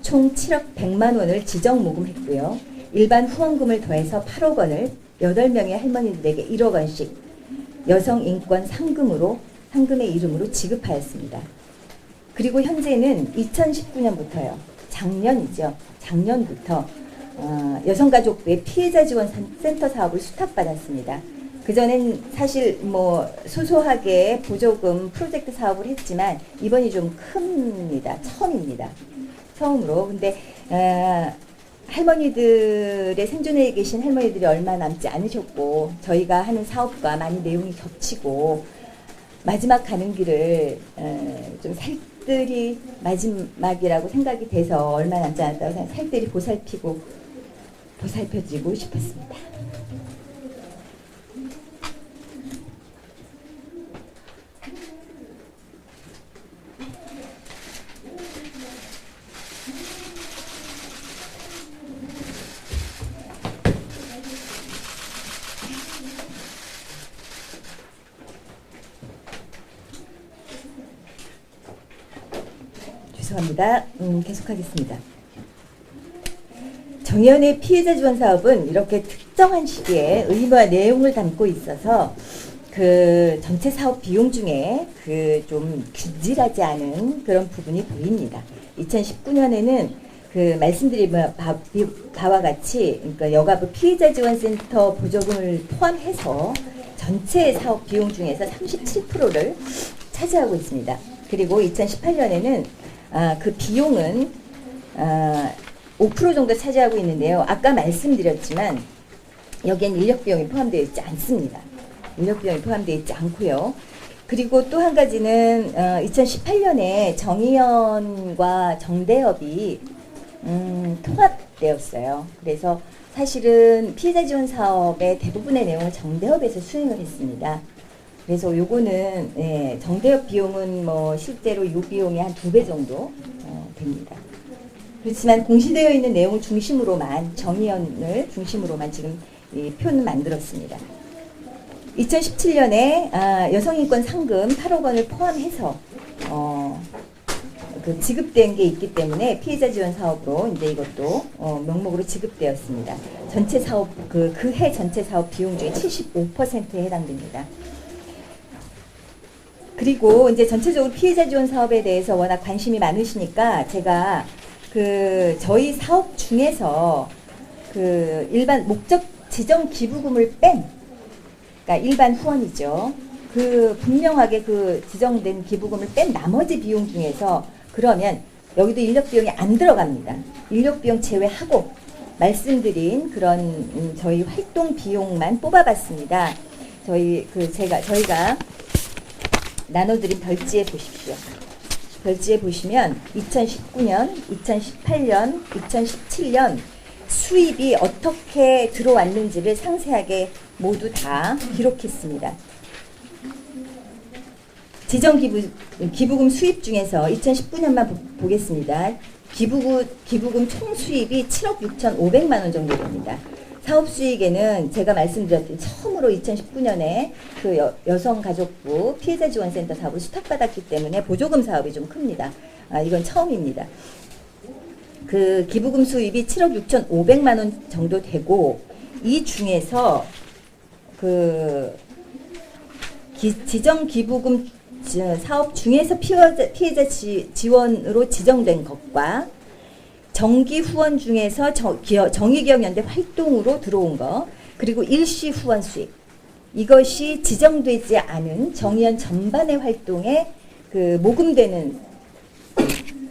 총 7억 100만 원을 지정 모금했고요. 일반 후원금을 더해서 8억 원을 8명의 할머니들에게 1억 원씩 여성인권 상금의 이름으로 지급하였습니다. 그리고 현재는 2019년부터요. 작년부터 여성가족부의 피해자 지원 센터 사업을 수탁받았습니다. 그전엔 사실 뭐 소소하게 보조금 프로젝트 사업을 했지만 이번이 좀 큽니다. 처음입니다. 처음으로. 근데 할머니들의 생존해 계신 할머니들이 얼마 남지 않으셨고, 저희가 하는 사업과 많이 내용이 겹치고 마지막 가는 길을 좀 살들이 마지막이라고 생각이 돼서 얼마 남지 않았다고 생각, 살들이 보살펴지고 싶었습니다. 죄송합니다. 계속하겠습니다. 정의연의 피해자 지원 사업은 이렇게 특정한 시기에 의무와 내용을 담고 있어서 그 전체 사업 비용 중에 그 좀 균질하지 않은 그런 부분이 보입니다. 2019년에는 그 말씀드린 바와 같이 그러니까 여가부 피해자 지원센터 보조금을 포함해서 전체 사업 비용 중에서 37%를 차지하고 있습니다. 그리고 2018년에는 그 비용은 5% 정도 차지하고 있는데요. 아까 말씀드렸지만 여기엔 인력 비용이 포함되어 있지 않습니다. 인력 비용이 포함되어 있지 않고요. 그리고 또 한 가지는 2018년에 정의연과 정대협이 통합되었어요. 그래서 사실은 피해자 지원 사업의 대부분의 내용을 정대협에서 수행을 했습니다. 그래서 요거는 정대협 비용은 뭐 실제로 요 비용이 한 2배 정도 됩니다. 그렇지만 공시되어 있는 내용을 중심으로만 정의연을 중심으로만 지금 이 표는 만들었습니다. 2017년에 여성인권 상금 8억 원을 포함해서 그 지급된 게 있기 때문에 피해자 지원 사업으로 이제 이것도 명목으로 지급되었습니다. 전체 사업 그해 전체 사업 비용 중에 75%에 해당됩니다. 그리고 이제 전체적으로 피해자 지원 사업에 대해서 워낙 관심이 많으시니까 제가 그 저희 사업 중에서 그 일반 목적 지정 기부금을 뺀, 그러니까 일반 후원이죠. 그 분명하게 그 지정된 기부금을 뺀 나머지 비용 중에서 그러면 여기도 인력 비용이 안 들어갑니다. 인력 비용 제외하고 말씀드린 그런 저희 활동 비용만 뽑아봤습니다. 저희가 나눠드린 별지에 보십시오. 별지에 보시면 2019년, 2018년, 2017년 수입이 어떻게 들어왔는지를 상세하게 모두 다 기록했습니다. 지정 기부금 수입 중에서 2019년만 보겠습니다. 기부금 총 수입이 7억 6,500만 원 정도 됩니다. 사업 수익에는 제가 말씀드렸듯이 처음으로 2019년에 그 여성가족부 피해자 지원센터 사업을 수탁받았기 때문에 보조금 사업이 좀 큽니다. 이건 처음입니다. 그 기부금 수입이 7억 6,500만 원 정도 되고 이 중에서 그 지정 기부금 사업 중에서 피해자 지원으로 지정된 것과 정기 후원 중에서 정의기억연대 활동으로 들어온 거, 그리고 일시 후원 수입, 이것이 지정되지 않은 정의연 전반의 활동에 그 모금되는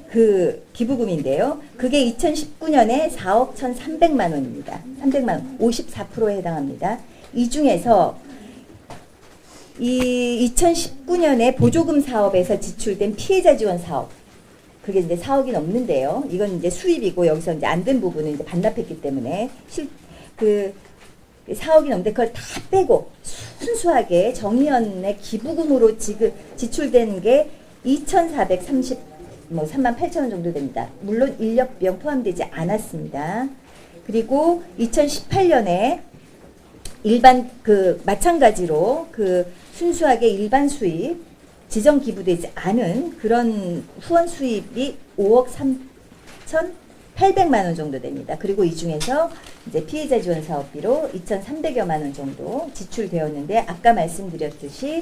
그 기부금인데요. 그게 2019년에 4억 1,300만 원입니다. 300만 원, 54%에 해당합니다. 이 중에서 이 2019년에 보조금 사업에서 지출된 피해자 지원 사업, 그게 이제 4억이 넘는데요. 이건 이제 수입이고 여기서 이제 안 된 부분은 이제 반납했기 때문에 그 4억이 넘는데 그걸 다 빼고 순수하게 정의연의 기부금으로 지출된 게 2,438천 원 정도 됩니다. 물론 인력 비용 포함되지 않았습니다. 그리고 2018년에 일반 마찬가지로 순수하게 일반 수입, 지정 기부되지 않은 그런 후원 수입이 5억 3,800만 원 정도 됩니다. 그리고 이 중에서 이제 피해자 지원 사업비로 2,300여만 원 정도 지출되었는데 아까 말씀드렸듯이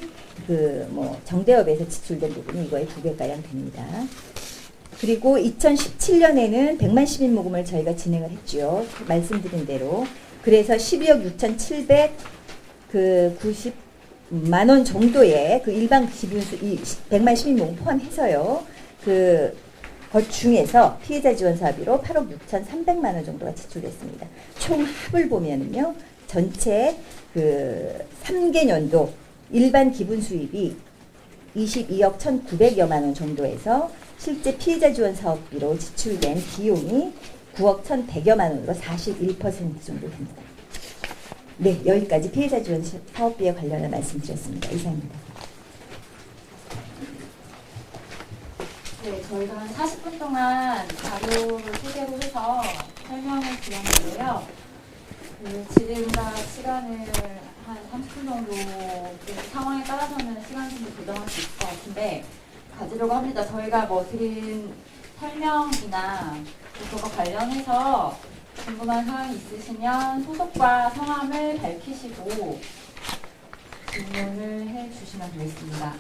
정대협에서 지출된 부분이 이거의 2배가량 됩니다. 그리고 2017년에는 100만 시민 모금을 저희가 진행을 했죠. 말씀드린 대로. 그래서 12억 6,790만 원 정도의 그 일반 기부수 100만 시민 모금 포함해서요. 것 중에서 피해자 지원 사업비로 8억 6,300만 원 정도가 지출됐습니다. 총 합을 보면은요. 전체 3개년도 일반 기본 수입이 22억 1,900여만 원 정도에서 실제 피해자 지원 사업비로 지출된 비용이 9억 1,100여만 원으로 41% 정도 됩니다. 네, 여기까지 피해자 지원 사업비에 관련한 말씀드렸습니다. 이상입니다. 네, 저희가 한 40분 동안 자료를 소개로 해서 설명을 드렸는데요. 지금과 시간을 한 30분 정도 상황에 따라서는 시간 좀 조정할 수 있을 것 같은데 가지려고 합니다. 저희가 뭐 드린 설명이나 그거 관련해서 궁금한 사항이 있으시면 소속과 성함을 밝히시고 질문을 해주시면 되겠습니다.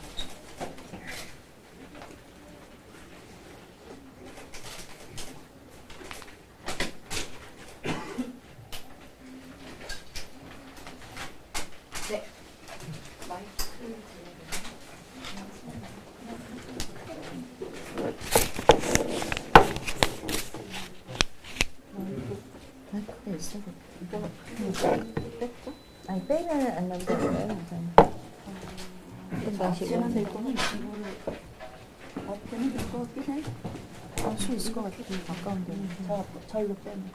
네. 마이크 마이크가 있어. 아니 빼면 안 나오잖아요. 어떤 방식으로? 될 거는 이거를 앞에는 될것 같긴 해. 수 있을 것 같아. 가까운데. 절로 빼면.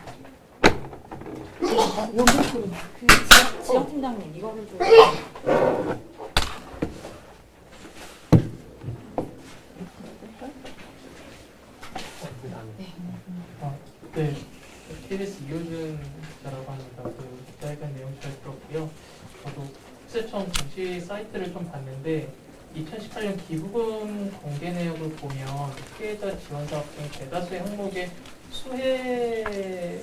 여기 지영 팀장님 이거를 좀 네, KBS 이효준 기자라고 합니다. 그 기자회견 내용 잘 들었고요. 저도 국세청 공식 사이트를 좀 봤는데 2018년 기부금 공개 내역을 보면 피해자 지원 사업 중 대다수의 항목에 수혜자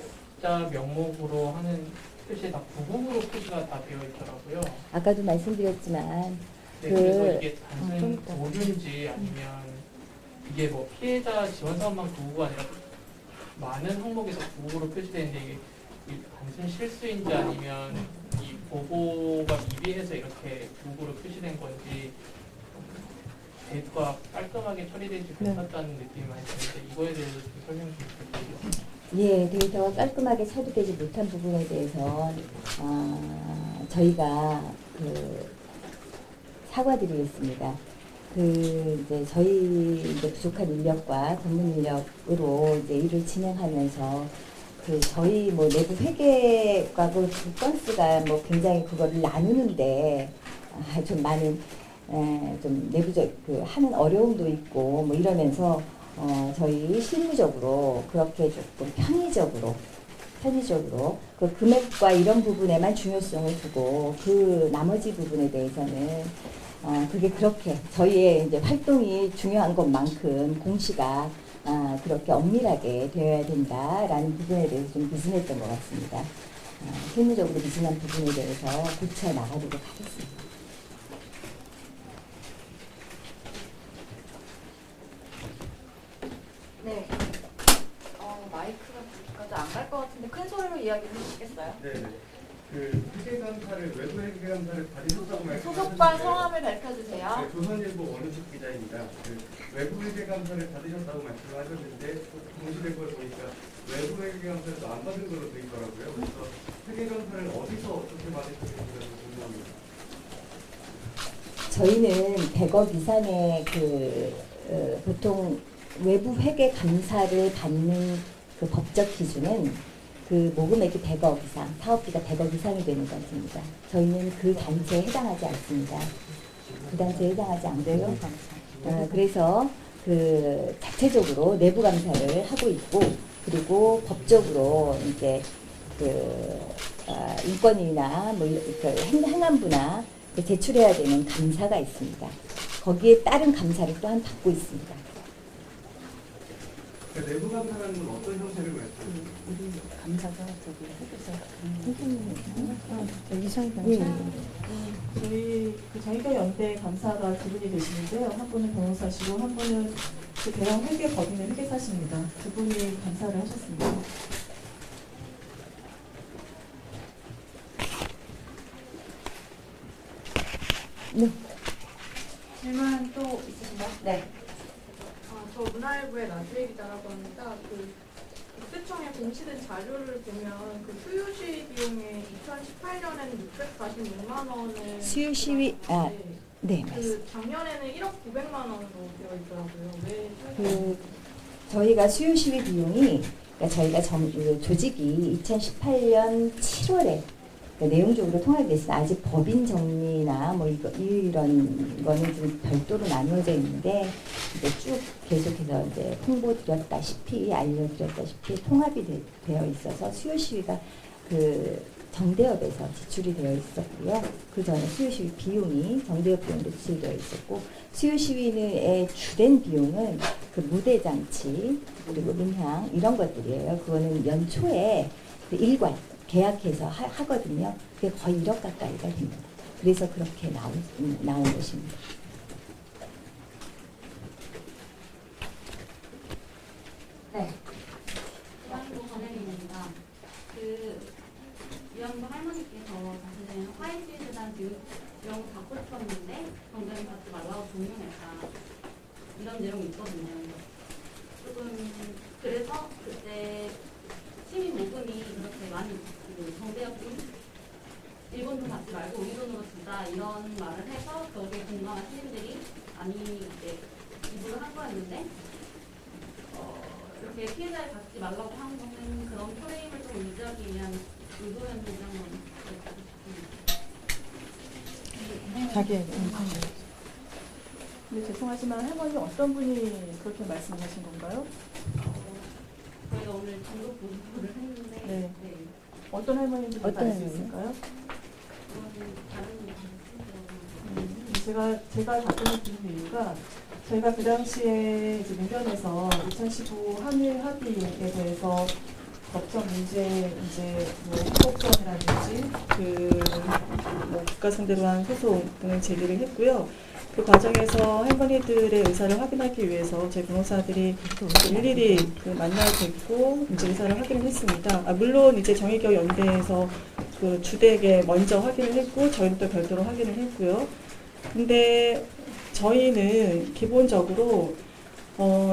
명목으로 하는 표시에 다 부금으로 표시가 다 되어 있더라고요. 아까도 말씀드렸지만 네, 그- 그래서 이게 단순 좀 이따. 오류인지 아니면 이게 뭐 피해자 지원 사업만 구구가 아니라 많은 항목에서 구구로 표시되는데 이게 단순 실수인지 아니면 이 보고가 미비해서 이렇게 구구로 표시된 건지 데이터가 깔끔하게 처리되지 못했다는 느낌이 많이 드는데 이거에 대해서 좀 설명 좀 부탁드립니다. 예, 데이터가 깔끔하게 처리되지 못한 부분에 대해서 저희가 사과드리겠습니다. 이제 저희 이제 부족한 인력과 전문 인력으로 이제 일을 진행하면서 저희 뭐 내부 회계과 그 건수가 뭐 굉장히 그거를 나누는데 좀 많은 좀 내부적 하는 어려움도 있고 뭐 이러면서 저희 실무적으로 그렇게 조금 편의적으로 그 금액과 이런 부분에만 중요성을 두고 그 나머지 부분에 대해서는 그게 그렇게 저희의 이제 활동이 중요한 것만큼 공시가 그렇게 엄밀하게 되어야 된다라는 부분에 대해서 좀 미진했던 것 같습니다. 실무적으로 미진한 부분에 대해서 고쳐 나가도록 하겠습니다. 네. 마이크가 안 갈 것 같은데 큰 소리로 이야기를 해주시겠어요? 네네. 그 회계감사를 외부 회계감사를 받으셨다고 말씀하셨는데 소속과 성함을 밝혀주세요. 네, 조선일보 원우식 기자입니다. 그 외부 회계감사를 받으셨다고 말씀을 하셨는데 공시된 걸 보니까 외부 회계감사를 안 받은 걸로 돼 있더라고요. 그래서 회계감사를 어디서 어떻게 받으셨는지 궁금합니다. 저희는 100억 이상의 보통 외부 회계 감사를 받는 그 법적 기준은 그 모금액이 100억 이상, 사업비가 100억 이상이 되는 것입니다. 저희는 그 단체에 해당하지 않습니다. 그 단체에 해당하지 않고요. 그래서 자체적으로 내부 감사를 하고 있고, 그리고 법적으로 이제 인권위나 뭐 행안부나 제출해야 되는 감사가 있습니다. 거기에 따른 감사를 또한 받고 있습니다. 그 내부 감사라는 건 어떤 형태를 말씀하세요? 감사가 저희 정의가 연대 감사가 두 분이 계시는데요. 한 분은 변호사시고 한 분은 대형 회계 법인의 회계사십니다. 두 분이 감사를 하셨습니다. 네. 질문 또 있으신가요? 네. 저 문화일보의 나주혜 기자라고 합니다. 국세청에 공시된 자료를 보면 수유시 비용에 2018년에는 646만 원을 수유시 네, 맞습니다. 그 작년에는 1억 900만 원으로 되어 있더라고요. 왜 그 저희가 수요 시위 비용이 그러니까 저희가 조직이 2018년 7월에 내용적으로 통합이 있어요. 아직 법인 정리나 뭐 이런 거는 좀 별도로 나누어져 있는데 이제 쭉 계속해서 이제 홍보드렸다시피 알려드렸다시피 통합이 되어 있어서 수요 시위가 그 정대협에서 지출이 되어 있었고요. 그 전에 수요 시위 비용이 정대협 비용도 지출되어 있었고 수요 시위의 주된 비용은 그 무대 장치 그리고 음향 이런 것들이에요. 그거는 연초에 그 일괄 계약해서 하거든요. 그게 거의 1억 가까이가 됩니다. 그래서 그렇게 나온 것입니다. 네. 이완구 권혜림입니다. 그 이완구 할머니께서 사실은 화이트 재단 이런 거 받고 싶었는데 정당히 받지 말라고 종용했다. 이런 내용이 있거든요. 조금 그래서 그때 시민 모금이 이렇게 많이 정대협금 일본 돈 받지 말고 우리 돈으로 주자 이런 말을 해서 거기에 공감한 시민들이 많이 이제 기부를 한 거였는데 이렇게 피해자를 받지 말라고 하는 거는 그런 프레임을 좀 유지하기 위한 의도였는지 한번 근데 죄송하지만 할머니 어떤 분이 그렇게 말씀하신 건가요? 저희가 오늘 등록 보고를 했는데 네. 어떤 할머니인지 어떤 알수 할머니? 있을까요? 그거는 다른 분이 제가 답변을 드린 이유가 저희가 그 당시에 이제 민변에서 2015 한일 합의에 대해서 법적 문제 이제 뭐 헌법소원이라든지 뭐 국가 상대로 한 소송 등을 제기를 했고요. 그 과정에서 할머니들의 의사를 확인하기 위해서 저희 변호사들이 일일이 만나 뵙고 이제 의사를 확인을 했습니다. 물론 이제 정의기억 연대에서 그 주택에 먼저 확인을 했고 저희는 또 별도로 확인을 했고요. 근데 저희는 기본적으로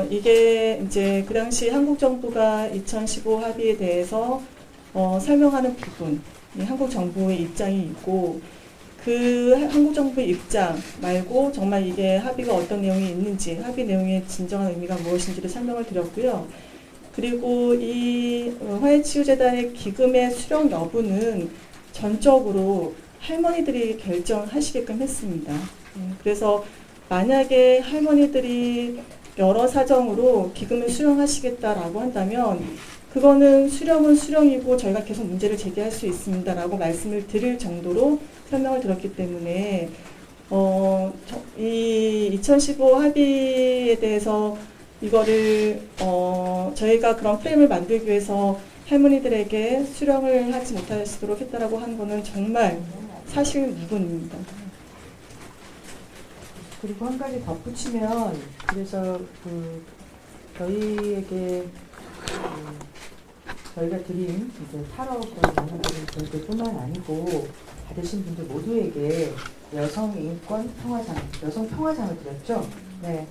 이게 이제 그 당시 한국 정부가 2015 합의에 대해서 설명하는 부분, 한국 정부의 입장이 있고 그 한국 정부의 입장 말고 정말 이게 합의가 어떤 내용이 있는지 합의 내용의 진정한 의미가 무엇인지를 설명을 드렸고요. 그리고 이 화해치유재단의 기금의 수령 여부는 전적으로 할머니들이 결정하시게끔 했습니다. 그래서 만약에 할머니들이 여러 사정으로 기금을 수령하시겠다라고 한다면 그거는 수령은 수령이고 저희가 계속 문제를 제기할 수 있습니다라고 말씀을 드릴 정도로 설명을 드렸기 때문에 이 2015 합의에 대해서 이거를 저희가 그런 프레임을 만들기 위해서 할머니들에게 수령을 하지 못하시도록 했다라고 하는 거는 정말 사실 무근입니다. 그리고 한 가지 덧붙이면 그래서 저희에게 저희가 드린 이제 8억 원 나눠드린 분들뿐만 아니고 받으신 분들 모두에게 여성 인권 평화상, 여성 평화상을 드렸죠. 네,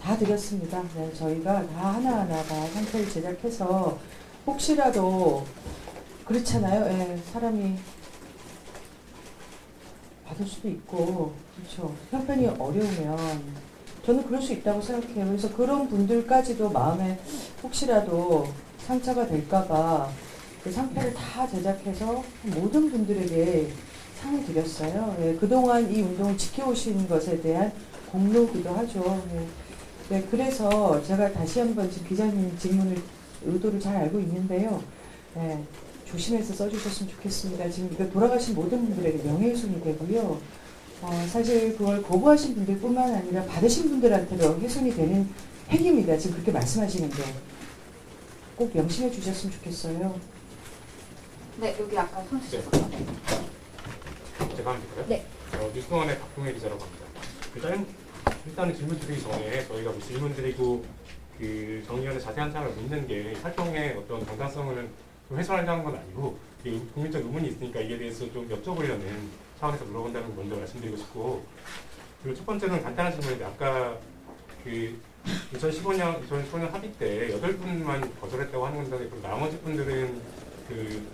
다 드렸습니다. 네, 저희가 다 하나하나 다 상태를 제작해서 혹시라도 그렇잖아요. 예, 사람이 받을 수도 있고 그렇죠. 형편이 어려우면 저는 그럴 수 있다고 생각해요. 그래서 그런 분들까지도 마음에 혹시라도 상처가 될까봐 그 상패를 다 제작해서 모든 분들에게 상을 드렸어요. 예, 그동안 이 운동을 지켜오신 것에 대한 공로기도 하죠. 네, 그래서 제가 다시 한번 지금 기자님 질문을 의도를 잘 알고 있는데요. 네, 조심해서 써주셨으면 좋겠습니다. 지금 이거 돌아가신 모든 분들에게 명예훼손이 되고요. 사실 그걸 거부하신 분들뿐만 아니라 받으신 분들한테도 훼손이 되는 핵입니다. 지금 그렇게 말씀하시는데 꼭 명심해 주셨으면 좋겠어요. 네, 여기 아까 손 주셨어요. 제가 하면 될까요? 네. 뉴스원의 박동혜 기자라고 합니다. 일단은 질문 드리기 전에 저희가 뭐 질문 드리고 그 정의원의 자세한 사항을 묻는 게 활동의 어떤 정당성을 좀 훼손하려는 건 아니고 국민적 의문이 있으니까 이에 대해서 좀 여쭤보려는 차원에서 물어본다는 걸 먼저 말씀드리고 싶고, 그리고 첫 번째는 간단한 질문인데 아까 그 2015년 합의 때 8분만 거절했다고 하는 건데 그럼 나머지 분들은 그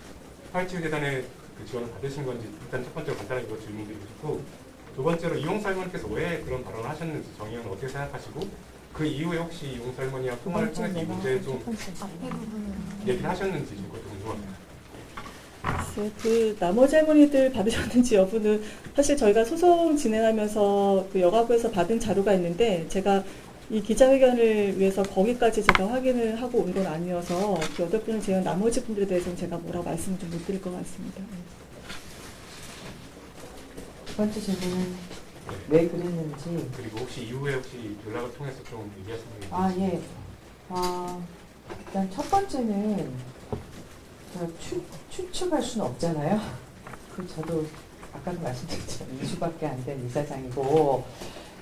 화해치유재단의 그 지원을 받으신 건지 일단 첫 번째로 간단하게 질문드리고 싶고, 두 번째로 이용수 할머니께서 왜 그런 발언을 하셨는지 정의원은 어떻게 생각하시고 그 이후에 혹시 이용수 할머니와 통화를 통해서 이 문제에 좀 얘기를 하셨는지 그것도 궁금합니다. 글쎄, 그 나머지 할머니들 받으셨는지 여부는 사실 저희가 소송 진행하면서 그 여가부에서 받은 자료가 있는데 제가 이 기자회견을 위해서 거기까지 제가 확인을 하고 온 건 아니어서 그 8분을 제외한 나머지 분들에 대해서는 제가 뭐라고 말씀을 좀 못 드릴 것 같습니다. 두 번째 질문은 왜 그랬는지. 그리고 혹시 이후에 혹시 연락을 통해서 좀 얘기하신 분이 아, 예. 일단 첫 번째는 추측할 수는 없잖아요. 저도 아까도 말씀드렸지만 2주밖에 안 된 이사장이고,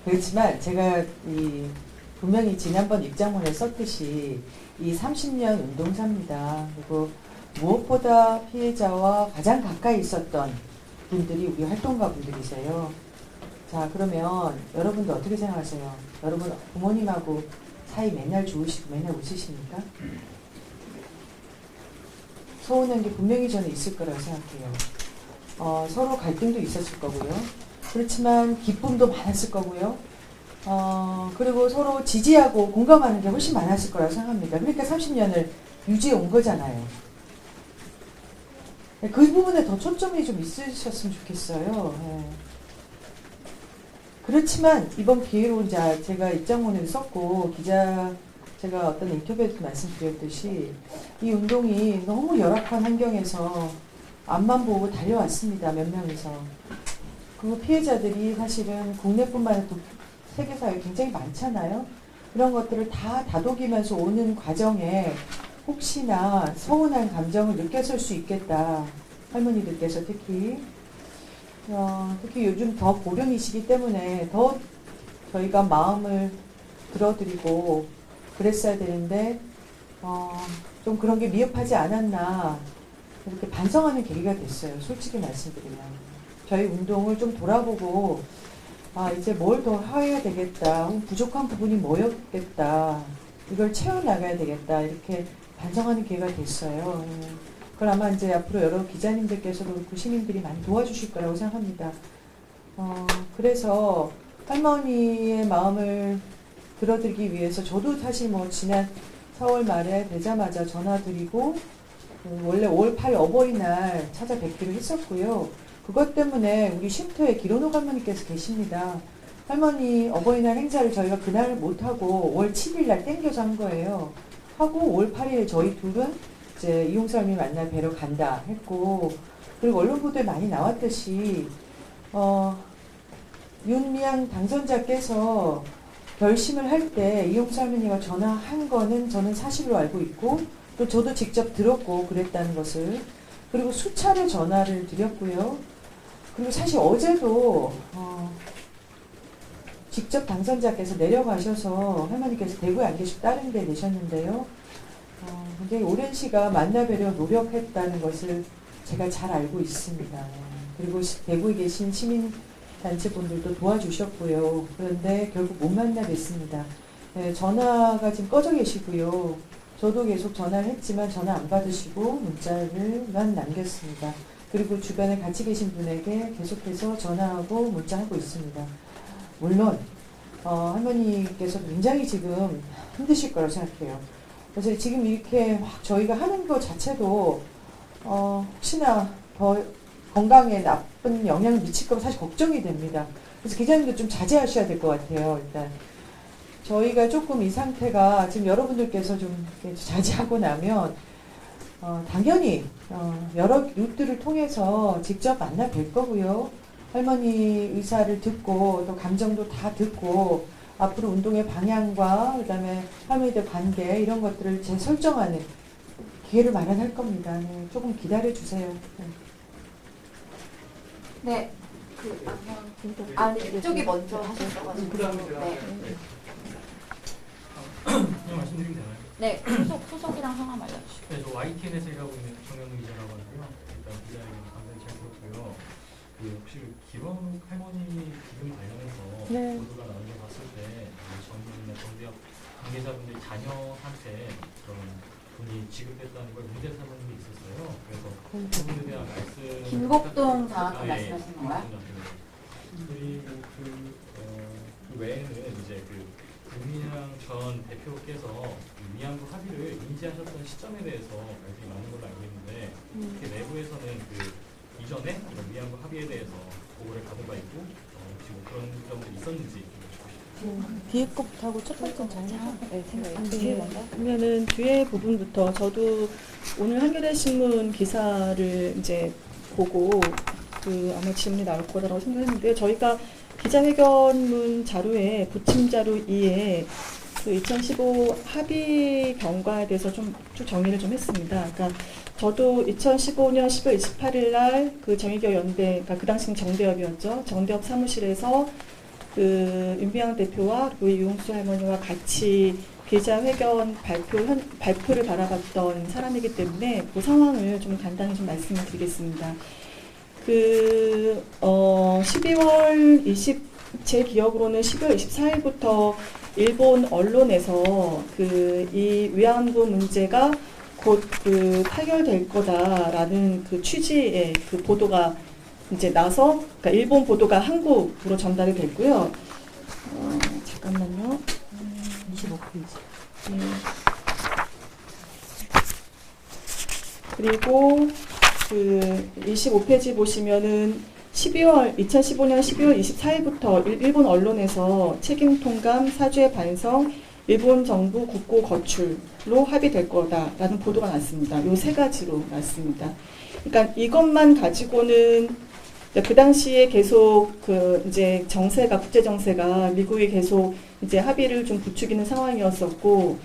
그렇지만 제가 분명히 지난번 입장문에 썼듯이 이 30년 운동사입니다. 그리고 무엇보다 피해자와 가장 가까이 있었던 분들이 우리 활동가 분들이세요. 자, 그러면 여러분도 어떻게 생각하세요? 여러분 부모님하고 사이 맨날 좋으시고 맨날 웃으십니까? 서운한 게 분명히 저는 있을 거라고 생각해요. 서로 갈등도 있었을 거고요. 그렇지만 기쁨도 많았을 거고요. 그리고 서로 지지하고 공감하는 게 훨씬 많았을 거라고 생각합니다. 그러니까 30년을 유지해 온 거잖아요. 그 부분에 더 초점이 좀 있으셨으면 좋겠어요. 네. 그렇지만 이번 기회로 이제 제가 입장문을 썼고 제가 어떤 인터뷰에서 말씀드렸듯이 이 운동이 너무 열악한 환경에서 앞만 보고 달려왔습니다. 몇 명이서. 그 피해자들이 사실은 국내뿐만 아니라 세계사에 굉장히 많잖아요. 그런 것들을 다 다독이면서 오는 과정에 혹시나 서운한 감정을 느꼈을 수 있겠다. 할머니들께서 특히 요즘 더 고령이시기 때문에 더 저희가 마음을 들어드리고 그랬어야 되는데 좀 그런 게 미흡하지 않았나 이렇게 반성하는 계기가 됐어요. 솔직히 말씀드리면 저희 운동을 좀 돌아보고 이제 뭘 더 해야 되겠다, 부족한 부분이 뭐였겠다, 이걸 채워나가야 되겠다 이렇게 반성하는 기회가 됐어요. 그걸 아마 이제 앞으로 여러 기자님들께서도 그렇고 시민들이 많이 도와주실 거라고 생각합니다. 그래서 할머니의 마음을 들어드리기 위해서 저도 사실 지난 4월 말에 되자마자 전화드리고 원래 5월 8일 어버이날 찾아뵙기로 했었고요. 그것 때문에 우리 쉼터에 기론옥 할머니께서 계십니다. 할머니 어버이날 행사를 저희가 그날 못하고 5월 7일 날 땡겨서 한 거예요. 하고 5월 8일에 저희 둘은 이제 이용수 할머니 만나 뵈러 간다 했고, 그리고 언론 보도에 많이 나왔듯이 윤미향 당선자께서 결심을 할 때 이용수 할머니가 전화한 거는 저는 사실로 알고 있고 또 저도 직접 들었고 그랬다는 것을, 그리고 수차례 전화를 드렸고요. 그리고 사실 어제도 직접 당선자께서 내려가셔서 할머니께서 대구에 안 계시고 다른 데 계셨는데요. 굉장히 오랜 시간 만나뵈려 노력했다는 것을 제가 잘 알고 있습니다. 그리고 대구에 계신 시민단체분들도 도와주셨고요. 그런데 결국 못 만나 뵀습니다. 네, 전화가 지금 꺼져 계시고요. 저도 계속 전화를 했지만 전화 안 받으시고 문자를만 남겼습니다. 그리고 주변에 같이 계신 분에게 계속해서 전화하고 문자하고 있습니다. 물론 할머니께서 굉장히 지금 힘드실 거라고 생각해요. 그래서 지금 이렇게 막 저희가 하는 것 자체도 혹시나 더 건강에 나쁜 영향을 미칠까 봐 사실 걱정이 됩니다. 그래서 기자님도 좀 자제하셔야 될 것 같아요. 일단 저희가 조금 이 상태가 지금 여러분들께서 좀 자제하고 나면 당연히 여러 루트를 통해서 직접 만나 뵐 거고요. 할머니 의사를 듣고 또 감정도 다 듣고 앞으로 운동의 방향과 그다음에 할머니들 관계 이런 것들을 재설정하는 기회를 마련할 겁니다. 네, 조금 기다려 주세요. 네. 이쪽이 먼저 하셨어가지고. 그다음에 제가 네. 그냥 말씀드리면 되나요? 네. 소속이랑 성함 알려주시고. 네, 저 YTN에서 일하고 있는 정현우 기자라고 하고요. 일단 기자회견 감사히 잘 들었고요. 혹시 기론 할머니 기금 관련해서 네. 보도가 나온 거 봤을 때 정부나 정대학 관계자분들이 자녀한테 그런 돈이 지급됐다는 걸 문제 삼는 게 있었어요. 그래서 그 부분에 대한 말씀. 김곡동 장학금 예, 말씀하시는 건가요? 그리고 그 외에는 이제 그 윤미향 전 대표께서 그 위안부 합의를 인지하셨던 시점에 대해서 말씀이 많은 걸로 알고 있는데 이렇게 내부에서는 그 이전에 이런 위안부 합의에 대해서 보고를 받은 바 있고 혹시 뭐 그런 점들이 있었는지 뒤에 것부터 하고 첫 번째 정리하고 네, 생각해요. 네. 그러면은 뒤에 부분부터 저도 오늘 한겨레 신문 기사를 이제 보고 그 아마 질문이 나올 거라고 생각했는데 저희가 기자회견문 자료에 부침 자료 2에 그 2015 합의 경과에 대해서 좀 정리를 좀 했습니다. 그러니까 저도 2015년 10월 28일 날 그 정의기업 연대, 그러니까 그 당시는 정대협이었죠. 정대협 사무실에서 그 윤미향 대표와 그리고 유용수 할머니와 같이 기자회견 발표를 바라봤던 사람이기 때문에 그 상황을 좀 간단히 좀 말씀을 드리겠습니다. 12월 제 기억으로는 12월 24일부터 일본 언론에서 이 위안부 문제가 곧 그 타결될 거다라는 그 취지의 그 보도가 이제 나서, 그러니까 일본 보도가 한국으로 전달이 됐고요. 잠깐만요. 25페이지. 네. 그리고 그 25페이지 보시면은 2015년 12월 24일부터 일본 언론에서 책임 통감, 사죄 반성, 일본 정부 국고 거출로 합의될 거다라는 보도가 났습니다. 요 세 가지로 났습니다. 그러니까 이것만 가지고는 그 당시에 계속 그 이제 국제 정세가 미국이 계속 이제 합의를 좀 부추기는 상황이었었고,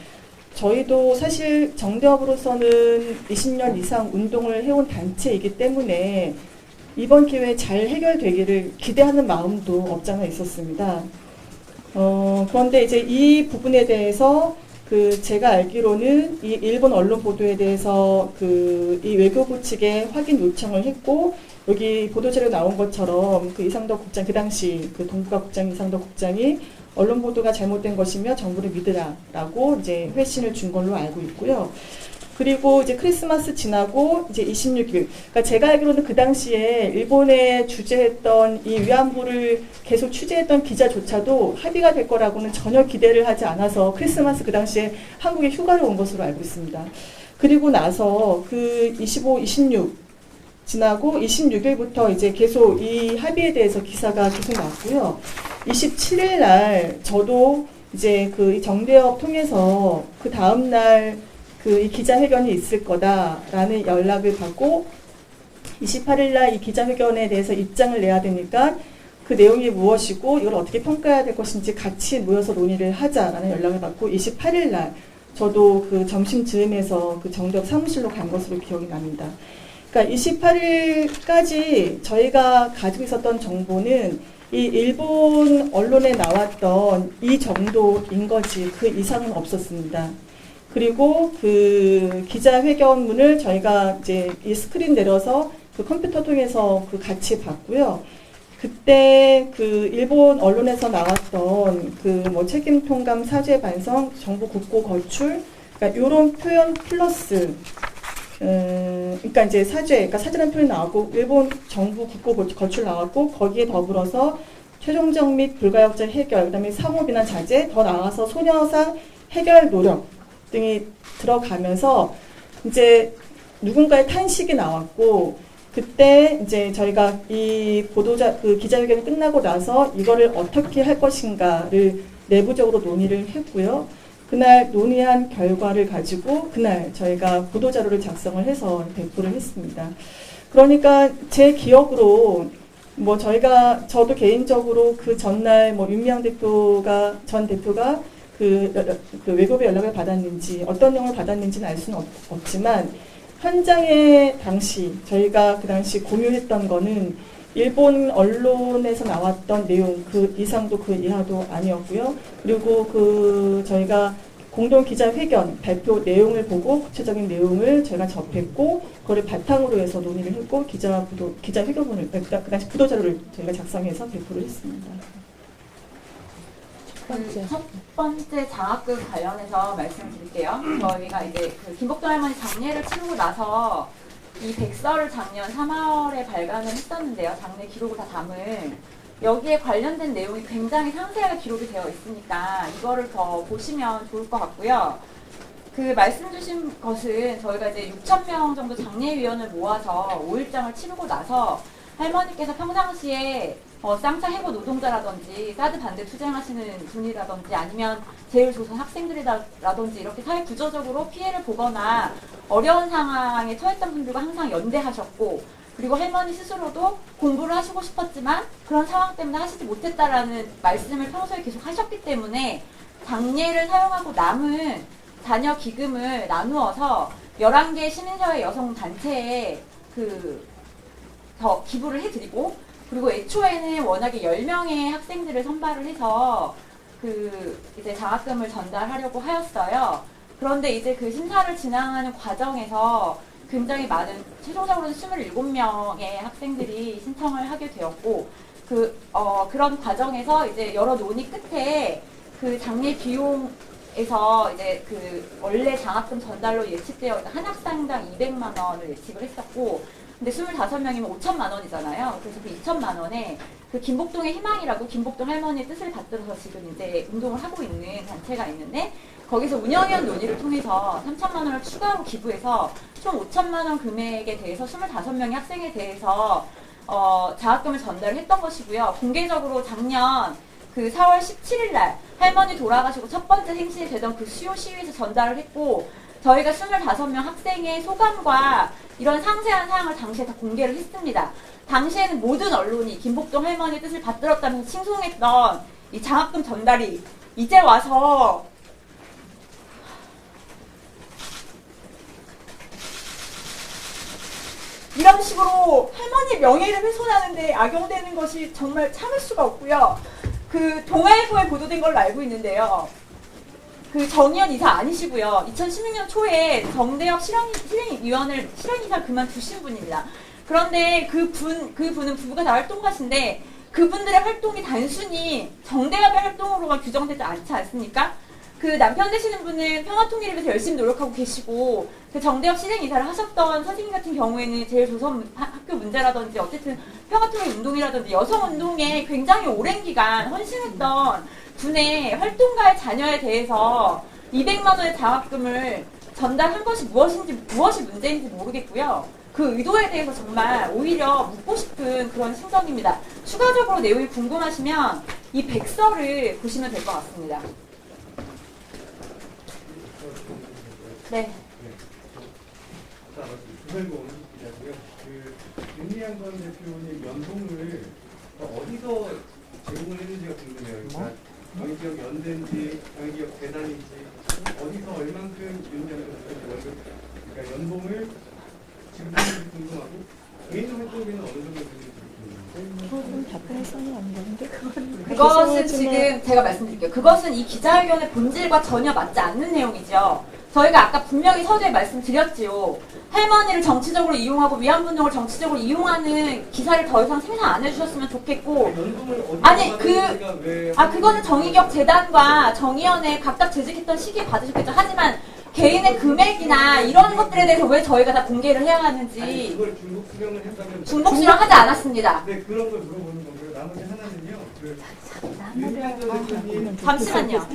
저희도 사실 정대협으로서는 20년 이상 운동을 해온 단체이기 때문에 이번 기회에 잘 해결되기를 기대하는 마음도 없잖아 있었습니다. 그런데 이제 이 부분에 대해서 제가 알기로는 이 일본 언론 보도에 대해서 이 외교부 측에 확인 요청을 했고, 여기 보도자료 나온 것처럼 그 이상덕 국장, 그 당시 그 동북아 국장 이상덕 국장이 언론 보도가 잘못된 것이며 정부를 믿으라라고 이제 회신을 준 걸로 알고 있고요. 그리고 이제 크리스마스 지나고 이제 26일, 그러니까 제가 알기로는 그 당시에 일본에 주재했던 이 위안부를 계속 취재했던 기자조차도 합의가 될 거라고는 전혀 기대를 하지 않아서 크리스마스 그 당시에 한국에 휴가를 온 것으로 알고 있습니다. 그리고 나서 그 25, 26 지나고 26일부터 이제 계속 이 합의에 대해서 기사가 계속 났고요. 27일 날 저도 이제 이 정대협 통해서 그 다음 날 이 기자회견이 있을 거다라는 연락을 받고 28일 날 이 기자회견에 대해서 입장을 내야 되니까 그 내용이 무엇이고 이걸 어떻게 평가해야 될 것인지 같이 모여서 논의를 하자라는 연락을 받고 28일 날 저도 그 점심 즈음에서 그 정대협 사무실로 간 것으로 기억이 납니다. 그러니까 28일까지 저희가 가지고 있었던 정보는 이 일본 언론에 나왔던 이 정도인 거지 그 이상은 없었습니다. 그리고 그 기자회견문을 저희가 이제 이 스크린 내려서 그 컴퓨터 통해서 같이 봤고요. 그때 그 일본 언론에서 나왔던 뭐 책임 통감, 사죄 반성, 정부 국고 거출, 그러니까 이런 표현 플러스 그러니까 이제 그러니까 사죄라는 표현이 나왔고 일본 정부 국고 거출 나왔고 거기에 더불어서 최종적 및 불가역적 해결, 그다음에 상호 비난 자제, 더 나아가서 소녀상 해결 노력 등이 들어가면서 이제 누군가의 탄식이 나왔고 그때 이제 저희가 이 기자회견이 끝나고 나서 이거를 어떻게 할 것인가를 내부적으로 논의를 했고요. 그날 논의한 결과를 가지고 그날 저희가 보도자료를 작성을 해서 배포를 했습니다. 그러니까 제 기억으로 뭐 저도 개인적으로 그 전날 뭐 윤미향 전 대표가 그 외교부에 연락을 받았는지 어떤 내용을 받았는지는 알 수는 없지만 현장에 저희가 그 당시 공유했던 거는 일본 언론에서 나왔던 내용 그 이상도 그 이하도 아니었고요. 그리고 저희가 공동 기자회견 발표 내용을 보고 구체적인 내용을 저희가 접했고 그거를 바탕으로 해서 논의를 했고 기자회견문을 그 당시 보도자료를 저희가 작성해서 배포를 했습니다. 첫 번째 장학금 관련해서 말씀드릴게요. 저희가 이제 김복동 할머니 장례를 치르고 나서 이 백서를 작년 3월에 발간을 했었는데요. 장례 기록을 다 담은 여기에 관련된 내용이 굉장히 상세하게 기록이 되어 있으니까 이거를 더 보시면 좋을 것 같고요. 그 말씀 주신 것은 저희가 이제 6,000명 정도 장례위원을 모아서 5일장을 치르고 나서 할머니께서 평상시에 쌍차 해고 노동자라든지 사드 반대 투쟁하시는 분이라든지 아니면 제일조선 학생들이라든지 이렇게 사회 구조적으로 피해를 보거나 어려운 상황에 처했던 분들과 항상 연대하셨고, 그리고 할머니 스스로도 공부를 하시고 싶었지만 그런 상황 때문에 하시지 못했다라는 말씀을 평소에 계속 하셨기 때문에 장례를 사용하고 남은 자녀 기금을 나누어서 11개 시민사회 여성단체에 더 기부를 해드리고, 그리고 애초에는 워낙에 10명의 학생들을 선발을 해서 이제 장학금을 전달하려고 하였어요. 그런데 이제 그 심사를 진행하는 과정에서 굉장히 많은, 최종적으로는 27명의 학생들이 신청을 하게 되었고, 그런 과정에서 이제 여러 논의 끝에 그 장례 비용에서 이제 원래 장학금 전달로 예측되어 있는 한 학생당 200만 원을 예측을 했었고, 근데 25명이면 5천만 원이잖아요. 그래서 그 2천만 원에 그 김복동의 희망이라고 김복동 할머니의 뜻을 받들어서 지금 이제 운동을 하고 있는 단체가 있는데, 거기서 운영위원 논의를 통해서 3천만 원을 추가로 기부해서 총 5천만 원 금액에 대해서 25명의 학생에 대해서 장학금을 전달을 했던 것이고요. 공개적으로 작년 그 4월 17일 날 할머니 돌아가시고 첫 번째 행신이 되던 그 수요 시위에서 전달을 했고, 저희가 25명 학생의 소감과 이런 상세한 사항을 당시에 다 공개를 했습니다. 당시에는 모든 언론이 김복동 할머니의 뜻을 받들었다면서 칭송했던 이 장학금 전달이 이제 와서 이런 식으로 할머니 명예를 훼손하는데 악용되는 것이 정말 참을 수가 없고요. 그 동아일보에 보도된 걸로 알고 있는데요. 그 정의연 이사 아니시고요. 2016년 초에 정대협 실행이사 그만두신 분입니다. 그런데 그분은 부부가 다 활동가신데 그분들의 활동이 단순히 정대협의 활동으로만 규정되지 않지 않습니까? 그 남편 되시는 분은 평화통일을 위해서 열심히 노력하고 계시고, 그 정대협 실행이사를 하셨던 선생님 같은 경우에는 제일조선 학교 문제라든지 어쨌든 평화통일 운동이라든지 여성운동에 굉장히 오랜 기간 헌신했던 분의 활동가의 자녀에 대해서 200만 원의 장학금을 전달한 것이 무엇이 문제인지 모르겠고요. 그 의도에 대해서 정말 오히려 묻고 싶은 그런 심정입니다. 추가적으로 내용이 궁금하시면 이 백서를 보시면 될 것 같습니다. 네. 조선일보 기자고요. 윤미향 전 대표님 연봉을 어디서 제공을 했는지가 궁금해요. 그러니까 정의기업 연대인지 정의기업 재단인지 어디서 얼만큼 윤미향 전 대표님 월급, 그러니까 연봉을 지급했는지 궁금하고 개인 활동비는 어느 정도 되는지 그것은 지금 제가 말씀드릴게요. 그것은 이 기자회견의 본질과 전혀 맞지 않는 내용이죠. 저희가 아까 분명히 서두에 말씀드렸지요. 할머니를 정치적으로 이용하고 위안부운동을 정치적으로 이용하는 기사를 더 이상 생산 안 해주셨으면 좋겠고, 아니 그거는 정의기업 재단과 정의연에 각각 재직했던 시기에 받으셨겠죠. 하지만 개인의 금액이나 이런 것들에 대해서 왜 저희가 다 공개를 해야 하는지. 그걸 중복 수령을 했다면 중복 수령하지 않았습니다. 네, 그런 걸 물어보는 거고요. 나머지 하나는요. 윤미향 전 대표님 잠시만요.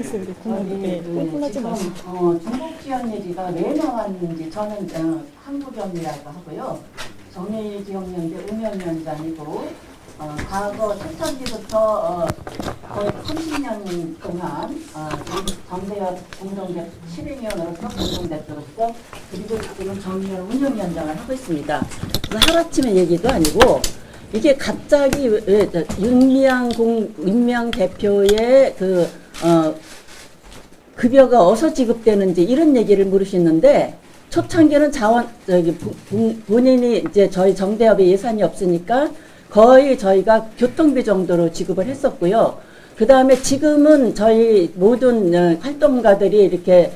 중복 지원 얘기가 왜 나왔는지 저는 한국연이라고 하고요. 정의기억연대 운영위원장이고 과거 초창기부터 거의 30년 동안 정대협 공동대 실행위원으로서 공동대표로서 그리고 지금 정의연 운영위원장을 하고 있습니다. 하루아침의 얘기도 아니고 이게 갑자기 윤미향 대표의 급여가 어디서 지급되는지 이런 얘기를 물으시는데, 초창기는 본인이 이제 저희 정대협에 예산이 없으니까 거의 저희가 교통비 정도로 지급을 했었고요. 그 다음에 지금은 저희 모든 활동가들이 이렇게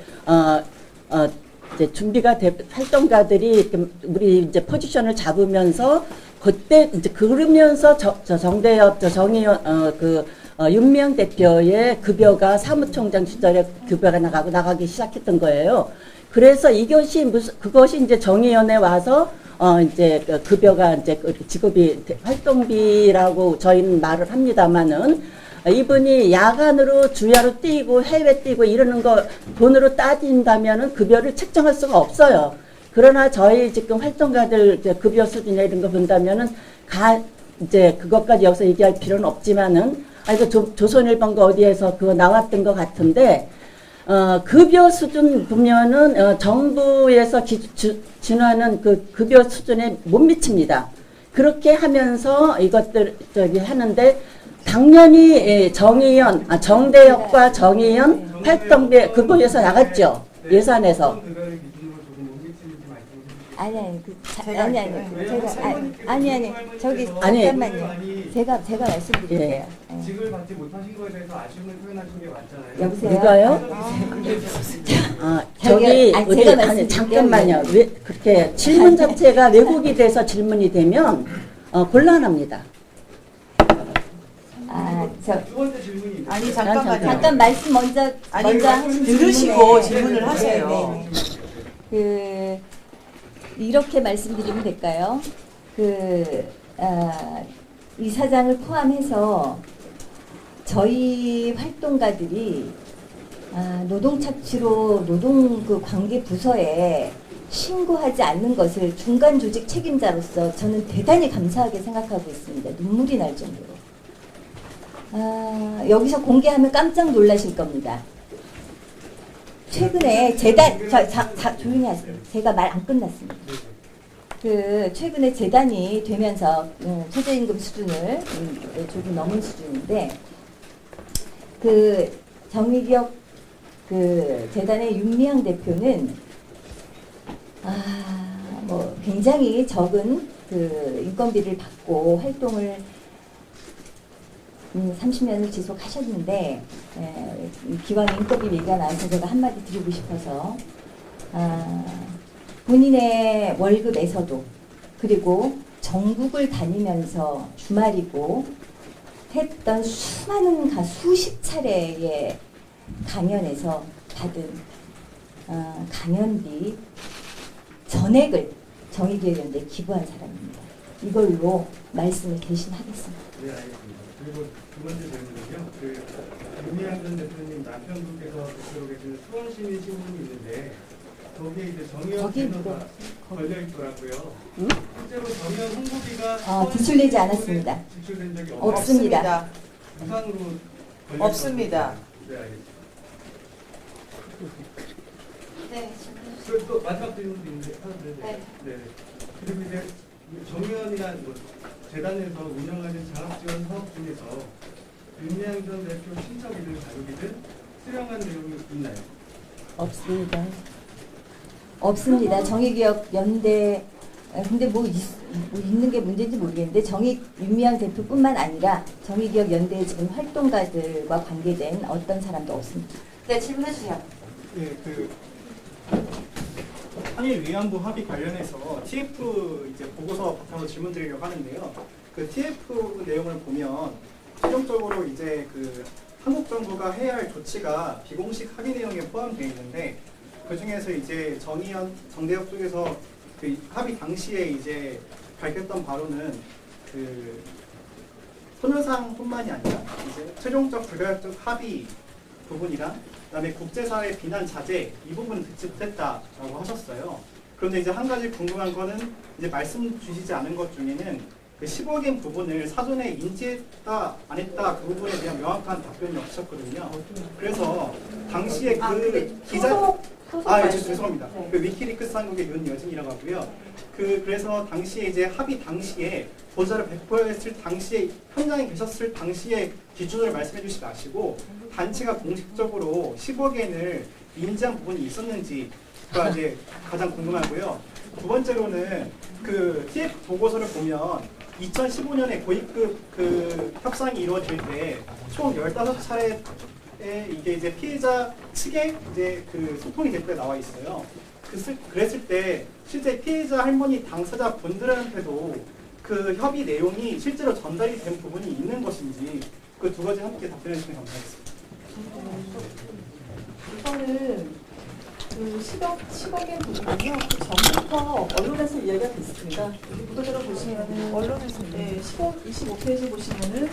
이제 준비가 활동가들이 이렇게 우리 이제 포지션을 잡으면서 그때 이제 그러면서 정대협 정의연 윤미향 대표의 급여가 사무총장 시절에 급여가 나가기 시작했던 거예요. 그래서 그것이 이제 정의연에 와서 이제 그 급여가 이제 그렇게 지급이 활동비라고 저희는 말을 합니다만은 이분이 야간으로 주야로 뛰고 해외 뛰고 이러는 거 돈으로 따진다면은 급여를 책정할 수가 없어요. 그러나 저희 지금 활동가들 이제 급여 수준이나 이런 거 본다면은 이제 그것까지 여기서 얘기할 필요는 없지만은 이거 조선일보인가 어디에서 그거 나왔던 것 같은데 급여 수준 보면은 정부에서 준하는 그 급여 수준에 못 미칩니다. 그렇게 하면서 이것들 하는데 당연히 정대협과 정의연 활동비 그거에서 나갔죠. 예산에서. 아니 저기 아니. 잠깐만요. 제가 말씀드릴게요. 예. 직을 받지 못하신 거에 대해서 아쉬움을 표현하신 게 맞잖아요. 여보세요. 누가요? 저기 우리 잠깐만요. 왜 그렇게 질문 자체가 왜곡이 돼서 질문이 되면 곤란합니다. 두 번째 질문이 아니 잠깐 말씀 먼저 하신 들으시고 질문에 질문을 하세요. 이렇게 말씀드리면 될까요? 이사장을 포함해서 저희 활동가들이 노동착취로 노동 그 관계 부서에 신고하지 않는 것을 중간 조직 책임자로서 저는 대단히 감사하게 생각하고 있습니다. 눈물이 날 정도로. 여기서 공개하면 깜짝 놀라실 겁니다. 최근에 재단 조용히 하세요. 제가 말 안 끝났습니다. 최근에 재단이 되면서 최저임금 수준을 조금 넘은 수준인데 정의기업 재단의 윤미향 대표는 굉장히 적은 인건비를 받고 활동을 30년을 지속하셨는데 기왕 인건비 얘기가 나와서 제가 한마디 드리고 싶어서 본인의 월급에서도 그리고 전국을 다니면서 주말이고 했던 수많은 수십 차례의 강연에서 받은 강연비 전액을 정의기업연대에 기부한 사람입니다. 이걸로 말씀을 대신하겠습니다. 네, 알겠습니다. 그리고 두 번째 질문은요. 윤미향 전 대표님 남편분께서 대표로 계시는 수원시민 신문이 있는데 거기에 이제 정의연 채널가 걸려 있더라고요. 실제로 정의연 홍보비가 지출되지 않았습니다. 지출된 적이 없습니다. 무상으로 걸려 없습니다. 네, 알겠습니다. 네. 또 마지막 질문도 있는데 네. 그리고 이제 정의연이나 재단에서 운영하는 장학지원 사업 중에서 윤미향 전 대표 친척이든 가족이든 수령한 내용이 있나요? 없습니다. 없습니다. 정의기업연대 근데 있는 게 문제인지 모르겠는데 윤미향 대표뿐만 아니라 정의기업연대에 지금 활동가들과 관계된 어떤 사람도 없습니다. 네, 질문해 주세요. 네, 한일 위안부 합의 관련해서 TF 이제 보고서 바탕으로 질문드리려고 하는데요. TF 내용을 보면 최종적으로 이제 한국 정부가 해야 할 조치가 비공식 합의 내용에 포함되어 있는데 그 중에서 이제 정의연 정대협 쪽에서 합의 당시에 이제 밝혔던 바로는 손해상뿐만이 아니라 이제 최종적 불가역적 합의 부분이랑 그다음에 국제사회 비난 자제 이 부분은 듣지 못했다라고 하셨어요. 그런데 이제 한 가지 궁금한 거는 이제 말씀 주시지 않은 것 중에는 10억엔 부분을 사전에 인지했다 안 했다 그 부분에 대한 명확한 답변이 없으셨거든요. 그래서 당시에 기자 죄송합니다. 네. 위키리크스 한국의 윤여진이라고 하고요. 그래서 당시에 이제 합의 당시에 보좌를 배포했을 당시에 현장에 계셨을 당시에 기준을 말씀해 주시지 마시고 단체가 공식적으로 10억엔을 인지한 부분이 있었는지가 이제 가장 궁금하고요. 두 번째로는 TF 보고서를 보면 2015년에 고위급 협상이 이루어질 때 총 15차례에 이게 이제 피해자 측에 이제 소통이 대표에 나와 있어요. 그랬을 때 실제 피해자 할머니 당사자 분들한테도 협의 내용이 실제로 전달이 된 부분이 있는 것인지 그 두 가지 함께 답변해 주시면 감사하겠습니다. 우선은 그 10억의 부분은요, 그 전부터 언론에서 이야기가 됐습니다. 보도대로 보시면은 언론에서 10억 25페이지 보시면은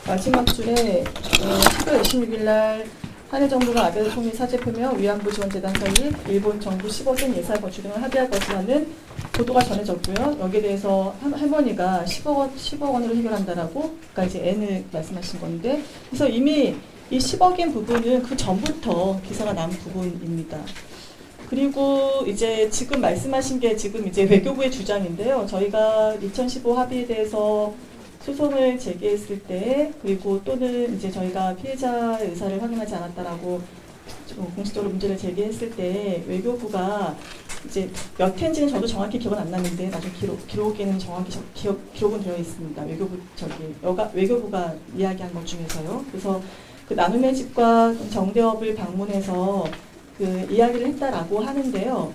마지막 줄에 12월 26일 날 한일 정부가 아베 총리 사죄표명 위안부 지원재단 설립, 일본 정부 10억엔 예산 건축 등을 합의할 것이라는 보도가 전해졌고요. 여기에 대해서 할머니가 10억 원으로 해결한다라고, 그러니까 이제 N을 말씀하신 건데, 그래서 이미 이 10억인 부분은 그 전부터 기사가 난 부분입니다. 그리고 이제 지금 말씀하신 게 지금 이제 외교부의 주장인데요. 저희가 2015 합의에 대해서 소송을 제기했을 때, 그리고 또는 이제 저희가 피해자 의사를 확인하지 않았다라고 공식적으로 문제를 제기했을 때 외교부가 이제 몇 회인지는 저도 정확히 기억은 안 나는데 나중에 기록에는 정확히 기록은 되어 있습니다. 외교부가 이야기한 것 중에서요. 그래서 그 나눔의 집과 정대협을 방문해서 그 이야기를 했다라고 하는데요.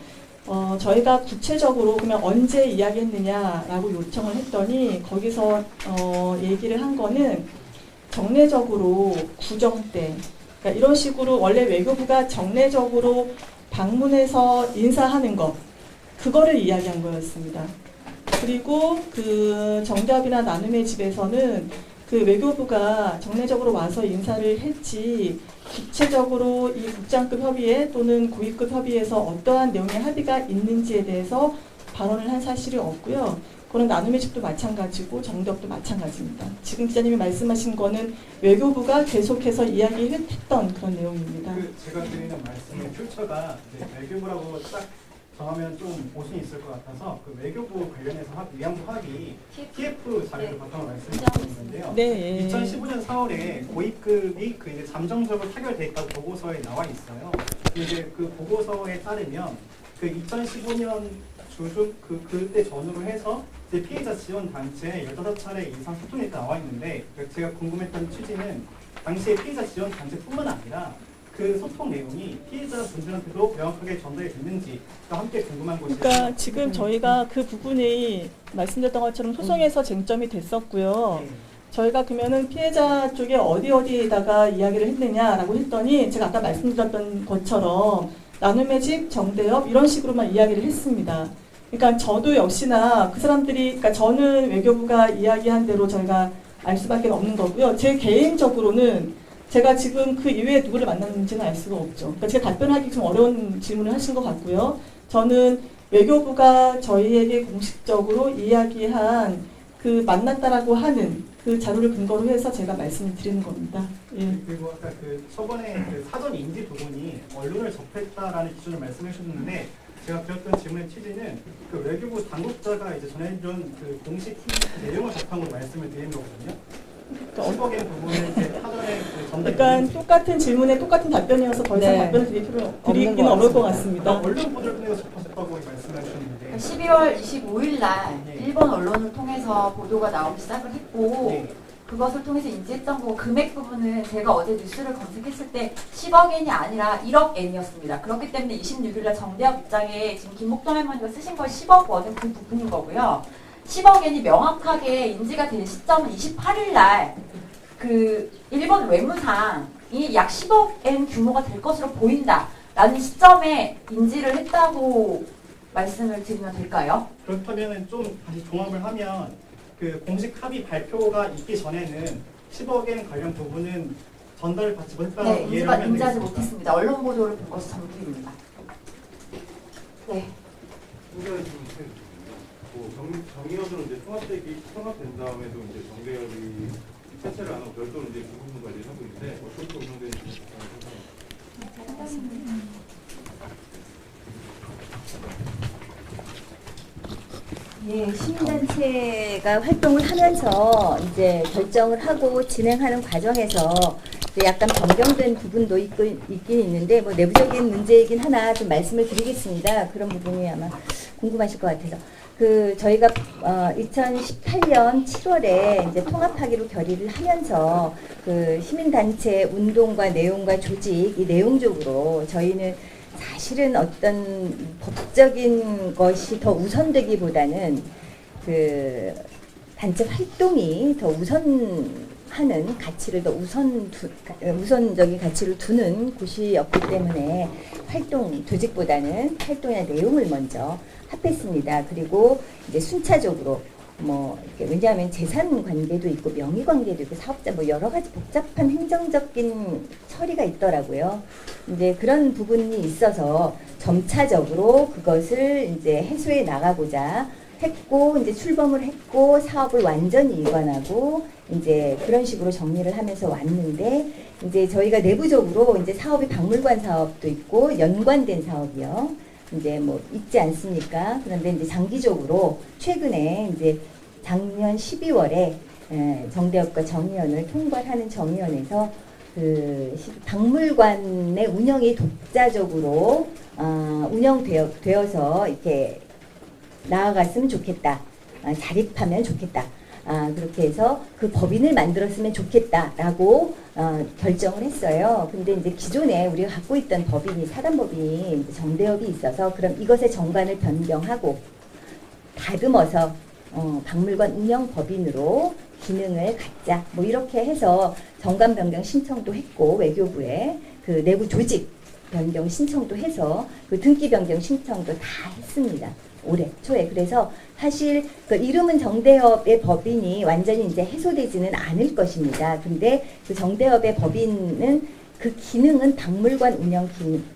저희가 구체적으로 그러면 언제 이야기했느냐라고 요청을 했더니 거기서 얘기를 한 거는 정례적으로 구정 때, 그러니까 이런 식으로 원래 외교부가 정례적으로 방문해서 인사하는 것, 그거를 이야기한 거였습니다. 그리고 그 정대협이나 나눔의 집에서는 그 외교부가 정례적으로 와서 인사를 했지 구체적으로 이 국장급 협의회 또는 고위급 협의회에서 어떠한 내용의 합의가 있는지에 대해서 발언을 한 사실이 없고요. 그런 나눔의 집도 마찬가지고 정대협도 마찬가지입니다. 지금 기자님이 말씀하신 거는 외교부가 계속해서 이야기했던 그런 내용입니다. 제가 드리는 말씀의 출처가 외교부라고 딱 정하면 좀 모순이 있을 것 같아서 그 외교부 관련해서 위안부 합의 TF 자료를 바탕으로 말씀드리고 있는데요. 네. 2015년 4월에 고위급이 그 이제 잠정적으로 타결돼 있다고 보고서에 나와 있어요. 이제 그 보고서에 따르면 그 2015년 중순 그때 전후로 해서 이제 피해자 지원 단체 15차례 이상 소통했다 나와 있는데 제가 궁금했던 취지는 당시에 피해자 지원 단체뿐만 아니라 그 소통 내용이 피해자분들한테도 명확하게 전달이 됐는지가 함께 궁금한 것이죠. 그러니까 지금 저희가 그 부분이 말씀드렸던 것처럼 소송에서 쟁점이 됐었고요. 저희가 그러면은 피해자 쪽에 어디에다가 이야기를 했느냐라고 했더니 제가 아까 말씀드렸던 것처럼 나눔의 집, 정대협 이런 식으로만 이야기를 했습니다. 그러니까 저도 역시나 그 사람들이, 그러니까 저는 외교부가 이야기한 대로 저희가 알 수밖에 없는 거고요. 제 개인적으로는 제가 지금 그 이외에 누구를 만났는지는 알 수가 없죠. 그러니까 제가 답변하기 좀 어려운 질문을 하신 것 같고요. 저는 외교부가 저희에게 공식적으로 이야기한 그 만났다라고 하는 그 자료를 근거로 해서 제가 말씀을 드리는 겁니다. 예. 그리고 아까 그 저번에 그 사전 인지 부분이 언론을 접했다라는 기준을 말씀해 주셨는데 제가 드렸던 질문의 취지는 그 외교부 당국자가 이제 전해준 그 공식 내용을 바탕으로 말씀을 드리는 거거든요. 10억의 부분을 이제 사전에 전달. 그러니까 똑같은 질문에 똑같은 답변이어서 더 이상 답변을 드리기는 어려울 것 같습니다. 언론 보도를 통해서 접하셨다고 말씀해 주셨는데 12월 25일 날 일본 언론을 통해서 보도가 나오기 시작을 했고 그것을 통해서 인지했던 거고 금액 부분은 제가 어제 뉴스를 검색했을 때 10억 엔이 아니라 1억 엔이었습니다. 그렇기 때문에 26일 날 정대협 입장에 지금 김목동 할머니가 쓰신 거 10억 원은 그 부분인 거고요. 10억 엔이 명확하게 인지가 된 시점은 28일 날 그 일본 외무상이 약 10억 엔 규모가 될 것으로 보인다라는 시점에 인지를 했다고 말씀을 드리면 될까요? 그렇다면 좀 다시 종합을 하면 그 공식 합의 발표가 있기 전에는 10억엔 관련 부분은 전달을 받지 못했다고 이해를 하면 인지하지 되겠습니다. 못했습니다. 언론 보도를 본 것이 전부입니다. 네. 정의협으로 이제 통합된 다음에도 이제 정대협이 해체를 안 하고 별도로 이제 그 부분 관리를 하고 있는데 어떻게 운영되는지 예, 시민단체가 활동을 하면서 이제 결정을 하고 진행하는 과정에서 약간 변경된 부분도 있긴 있는데 뭐 내부적인 문제이긴 하나 좀 말씀을 드리겠습니다. 그런 부분이 아마 궁금하실 것 같아서. 저희가 2018년 7월에 이제 통합하기로 결의를 하면서 그 시민단체 운동과 내용과 조직 이 내용적으로 저희는 사실은 어떤 법적인 것이 더 우선되기보다는 그 단체 활동이 더 우선하는 하는 가치를 더 우선적인 가치를 두는 곳이었기 때문에 조직보다는 활동의 내용을 먼저 합했습니다. 그리고 이제 순차적으로 왜냐하면 재산 관계도 있고 명의 관계도 있고 사업자 여러 가지 복잡한 행정적인 처리가 있더라고요. 이제 그런 부분이 있어서 점차적으로 그것을 이제 해소해 나가고자 했고, 이제 출범을 했고, 사업을 완전히 일관하고, 이제 그런 식으로 정리를 하면서 왔는데, 이제 저희가 내부적으로 이제 사업이 박물관 사업도 있고, 연관된 사업이요. 이제 있지 않습니까? 그런데 이제 장기적으로 최근에 이제 작년 12월에 정대협과 정의원을 통괄하는 정의원에서 그 박물관의 운영이 독자적으로 운영되어서 이렇게 나아갔으면 좋겠다. 자립하면 좋겠다. 그렇게 해서 그 법인을 만들었으면 좋겠다라고 결정을 했어요. 근데 이제 기존에 우리가 갖고 있던 법인이 사단법인이 정대협이 있어서 그럼 이것의 정관을 변경하고 다듬어서 박물관 운영 법인으로 기능을 갖자. 이렇게 해서 정관 변경 신청도 했고 외교부에 그 내부 조직 변경 신청도 해서 그 등기 변경 신청도 다 했습니다. 올해 초에. 그래서 사실 그 이름은 정대협의 법인이 완전히 이제 해소되지는 않을 것입니다. 근데 그 정대협의 법인은 그 기능은 박물관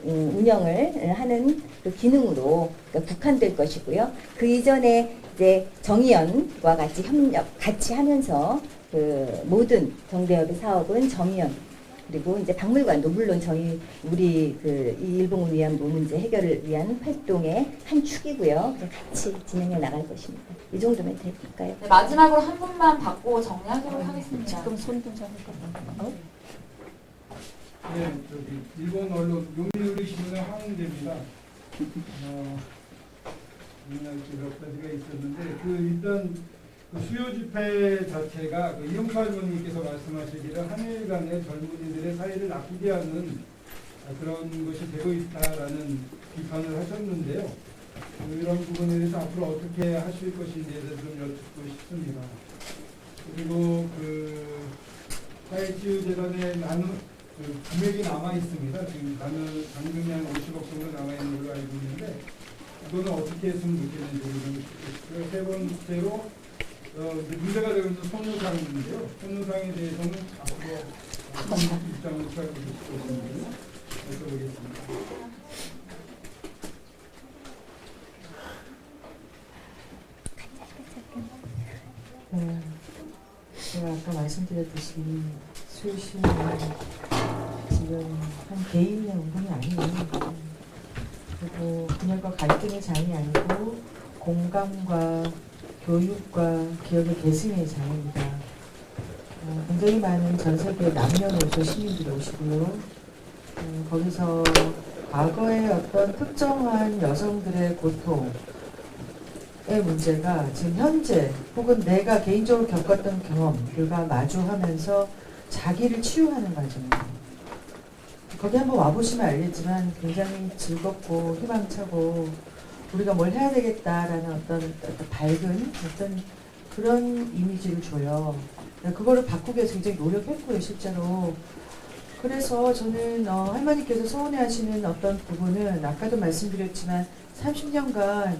운영을 하는 그 기능으로 그러니까 국한될 것이고요. 그 이전에 이제 정의연과 같이 하면서 그 모든 정대협의 사업은 정의연 그리고 이제 박물관도 물론 우리 이 일본을 위한 문제 해결을 위한 활동의 한 축이고요. 같이 진행해 나갈 것입니다. 이 정도면 될까요? 네, 마지막으로 한 분만 받고 정리하도록 하겠습니다. 지금 손좀 잡을 거. 네, 일본 언론 요미우리 신문의 황대입니다. 몇 가지가 있었는데 일단 수요 집회 자체가 이용수 할머니께서 말씀하시기를 한일 간의 젊은이들의 사이를 나쁘게 하는 그런 것이 되고 있다라는 비판을 하셨는데요. 이런 부분에 대해서 앞으로 어떻게 하실 것인지에 대해서 좀 여쭙고 싶습니다. 그리고 사회치유재단에 금액이 남아 있습니다. 지금 잔금이 한 50억 정도 남아 있는 걸로 알고 있는데 이거는 어떻게 했으면 좋겠는지 좀 싶고요. 세 번째로 문제가 되고 있는 손유상인데요. 손유상에 대해서는 앞으로 어떤 입장을 취할 것인지 여쭤보겠습니다. 네, 제가 아까 말씀드렸듯이 수요시는 지금 한 개인의 운동이 아니에요. 그리고 분열과 갈등의 장이 아니고 공감과 교육과 기억의 계승의 장입니다. 굉장히 많은 전 세계 남녀노소 시민들이 오시고요. 거기서 과거의 어떤 특정한 여성들의 고통의 문제가 지금 현재 혹은 내가 개인적으로 겪었던 경험들과 마주하면서 자기를 치유하는 과정입니다. 거기 한번 와보시면 알겠지만 굉장히 즐겁고 희망차고 우리가 뭘 해야 되겠다라는 어떤 밝은 어떤 그런 이미지를 줘요. 그거를 바꾸기 위해서 굉장히 노력했고요, 실제로. 그래서 저는 할머니께서 서운해하시는 어떤 부분은 아까도 말씀드렸지만 30년간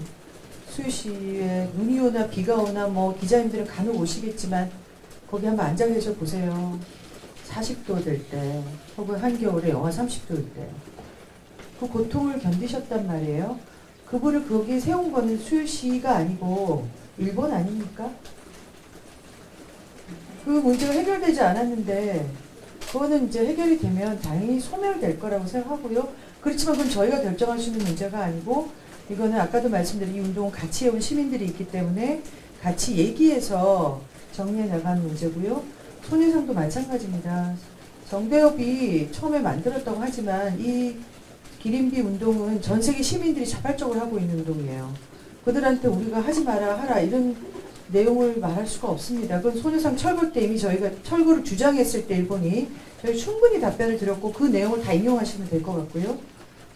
수유시에 눈이 오나 비가 오나 기자님들은 간혹 오시겠지만 거기 한번 앉아 계셔 보세요. 40도 될 때 혹은 한겨울에 영하 30도일 때 그 고통을 견디셨단 말이에요. 그분을 거기에 세운 거는 수유시가 아니고 일본 아닙니까? 그 문제가 해결되지 않았는데 그거는 이제 해결이 되면 당연히 소멸될 거라고 생각하고요. 그렇지만 그건 저희가 결정할 수 있는 문제가 아니고 이거는 아까도 말씀드린 이 운동은 같이 해온 시민들이 있기 때문에 같이 얘기해서 정리해 나가는 문제고요. 손해상도 마찬가지입니다. 정대협이 처음에 만들었다고 하지만 이 기린비 운동은 전 세계 시민들이 자발적으로 하고 있는 운동이에요. 그들한테 우리가 하지 마라 하라 이런 내용을 말할 수가 없습니다. 그건 손해상 철거 때 이미 저희가 철거를 주장했을 때 일본이 저희 충분히 답변을 드렸고 그 내용을 다 인용하시면 될 것 같고요.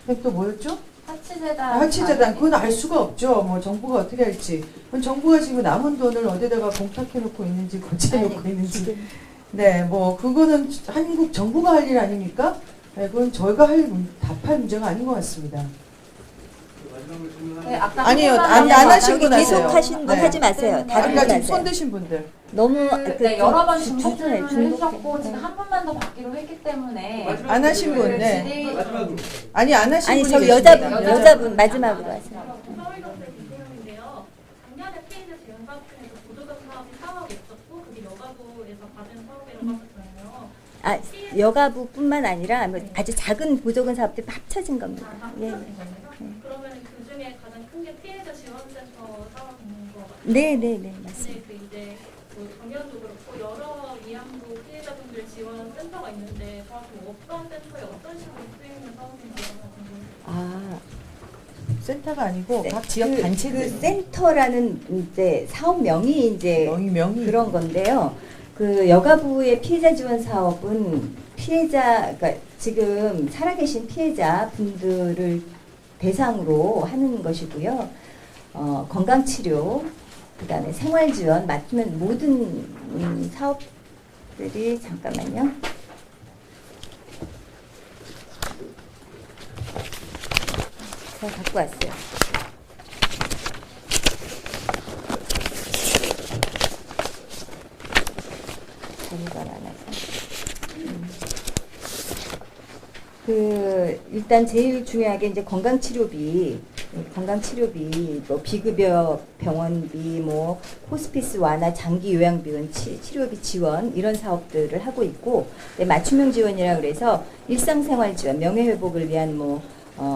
그럼 또 뭐였죠? 하치재단 그건 알 수가 없죠. 정부가 어떻게 할지. 그건 정부가 지금 남은 돈을 어디다가 공탁해놓고 있는지 고치해놓고 있는지 네, 뭐 그거는 한국 정부가 할 일 아닙니까? 네, 그건 저희가 답할 문제가 아닌 것 같습니다. 네, 아까 아니요, 안 안 하신 분 계속 하세요. 하신 분 네. 하지 마세요. 다른 분 아까 지금 하세요. 손 드신 분들. 너무 네, 여러 번 중복 중복해, 질문을 해주셨고 지금 한 번만 더 받기로 했기 때문에 안 하신 분, 네. 질의 아니 안 하신 아니 분이 저기 계십니다. 여자분 마지막으로 하세요. 서울경찰 김소영인데요. 작년에 피해자 지원 사업 중에서 보조금 사업이 있었고 그게 여가부에서 받은 사업이라고 하셨잖아요. 아 여가부뿐만 아니라 뭐 아주 작은 보조금 사업들 합쳐진 겁니다. 예. 그러면 그 중에 가장 큰 게 피해자 지원센터 사업인 거 같아요. 네네네 맞습니다. 근데 그 이제 뭐 작년도 그렇고 여러 위안부 피해자분들 지원 센터가 있는데 정확히 어떤 센터에 어떤 식으로 쓰이는 사업인지 아 센터가 아니고 네, 각 지역 단체들. 그 센터라는 이제 사업명이 이제 명이 그런 건데요. 그 여가부의 피해자 지원 사업은 그러니까 지금 살아계신 피해자 분들을 대상으로 하는 것이고요. 건강치료, 그다음에 생활지원 맡으면 모든 사업들이 잠깐만요. 제가 갖고 왔어요. 자료가 많아서. 일단 제일 중요한 게 이제 건강치료비, 뭐 비급여 병원비, 뭐 호스피스 완화, 장기 요양비원, 치료비 지원 이런 사업들을 하고 있고, 맞춤형 지원이라 그래서 일상생활 지원, 명예회복을 위한 뭐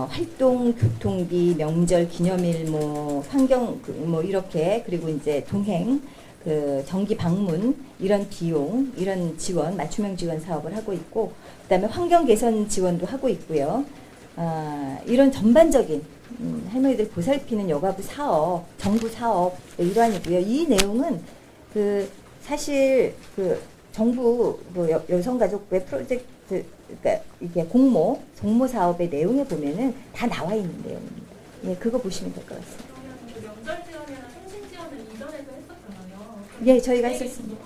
활동, 교통비, 명절, 기념일, 뭐 환경, 뭐 이렇게 그리고 이제 동행. 정기 방문 이런 비용 이런 지원 맞춤형 지원 사업을 하고 있고 그다음에 환경 개선 지원도 하고 있고요. 이런 전반적인 할머니들 보살피는 여가부 사업, 정부 사업 일환이고요. 이 내용은 사실 정부 여성가족부의 프로젝트 그러니까 이게 공모 사업의 내용에 보면은 다 나와 있는 내용입니다. 예, 그거 보시면 될 것 같습니다. 그러면 그 명절 지원이나 생신 지원은 이전에도 했었잖아요. 예, 저희가 했었습니다.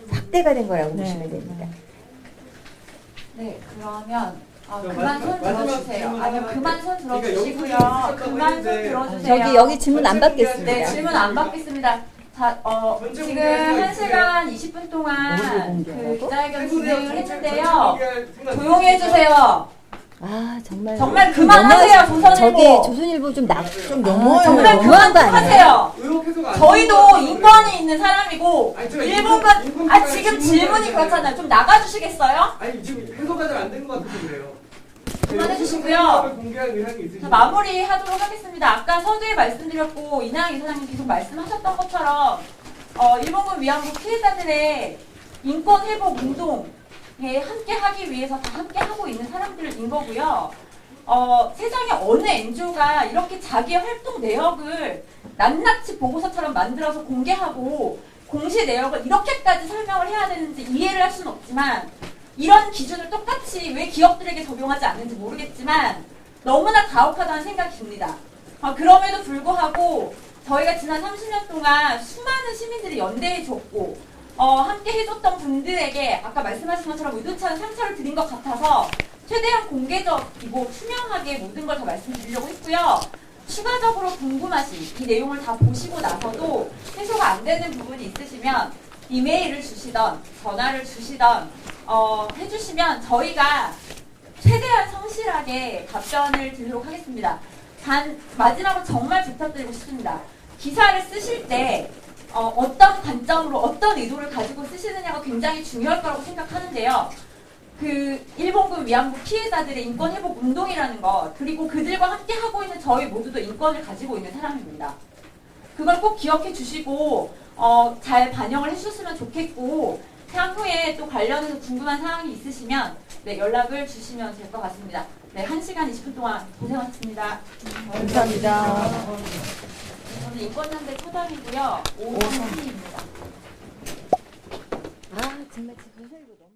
확대가 된 거라고 보시면 됩니다. 네, 그러면 그만 마지막 손 들어주세요. 질문 아니요, 하나 그만 손 그러니까 들어주시고요. 여기 그만 손 있는데 들어주세요. 여기 질문 안 받겠습니다. 네, 질문 안 받겠습니다. 자, 지금 1시간 20분 동안 그 기자회견 진행을 했는데요. 조용히 해주세요. 아 정말 그만하세요, 조선일보. 저기 조선일보 좀 너무해요. 정말 너무한 거 아니에요? 하세요. 의혹 해소가 안 저희도 되는 인권이 있는 사람이고 아니, 제가 일본과 인권까지 지금 질문이 질문이 아니잖아요. 그렇잖아요. 좀 나가주시겠어요? 아니 지금 해소가 잘 안 된 것 같아서 그래요. 그만해주시고요. 공개할 의향이 있으신가요? 자, 마무리하도록 하겠습니다. 아까 서두에 말씀드렸고 이나영 이사장님 계속 말씀하셨던 것처럼 일본군 위안부 피해자들의 인권 회복 운동에 함께 하기 위해서 다 함께 하고 있는 사람들인 거고요. 세상에 어느 NGO가 이렇게 자기의 활동 내역을 낱낱이 보고서처럼 만들어서 공개하고 공시 내역을 이렇게까지 설명을 해야 되는지 이해를 할 수는 없지만 이런 기준을 똑같이 왜 기업들에게 적용하지 않는지 모르겠지만 너무나 가혹하다는 생각이 듭니다. 그럼에도 불구하고 저희가 지난 30년 동안 수많은 시민들이 연대해줬고 함께 해줬던 분들에게 아까 말씀하신 것처럼 의도치 않은 상처를 드린 것 같아서 최대한 공개적이고 투명하게 모든 걸 다 말씀드리려고 했고요. 추가적으로 궁금하신 이 내용을 다 보시고 나서도 해소가 안 되는 부분이 있으시면 이메일을 주시던 전화를 주시던 해주시면 저희가 최대한 성실하게 답변을 드리도록 하겠습니다. 단 마지막으로 정말 부탁드리고 싶습니다. 기사를 쓰실 때 어떤 관점으로 어떤 의도를 가지고 쓰시느냐가 굉장히 중요할 거라고 생각하는데요. 일본군 위안부 피해자들의 인권 회복 운동이라는 것 그리고 그들과 함께 하고 있는 저희 모두도 인권을 가지고 있는 사람입니다. 그걸 꼭 기억해 주시고 잘 반영을 해주셨으면 좋겠고 향후에 또 관련해서 궁금한 사항이 있으시면 연락을 주시면 될 것 같습니다. 네, 1시간 20분 동안 고생하셨습니다. 감사합니다. 저는 인권연대 초당이고요. 오선희입니다. 아 정말 조선일보 너무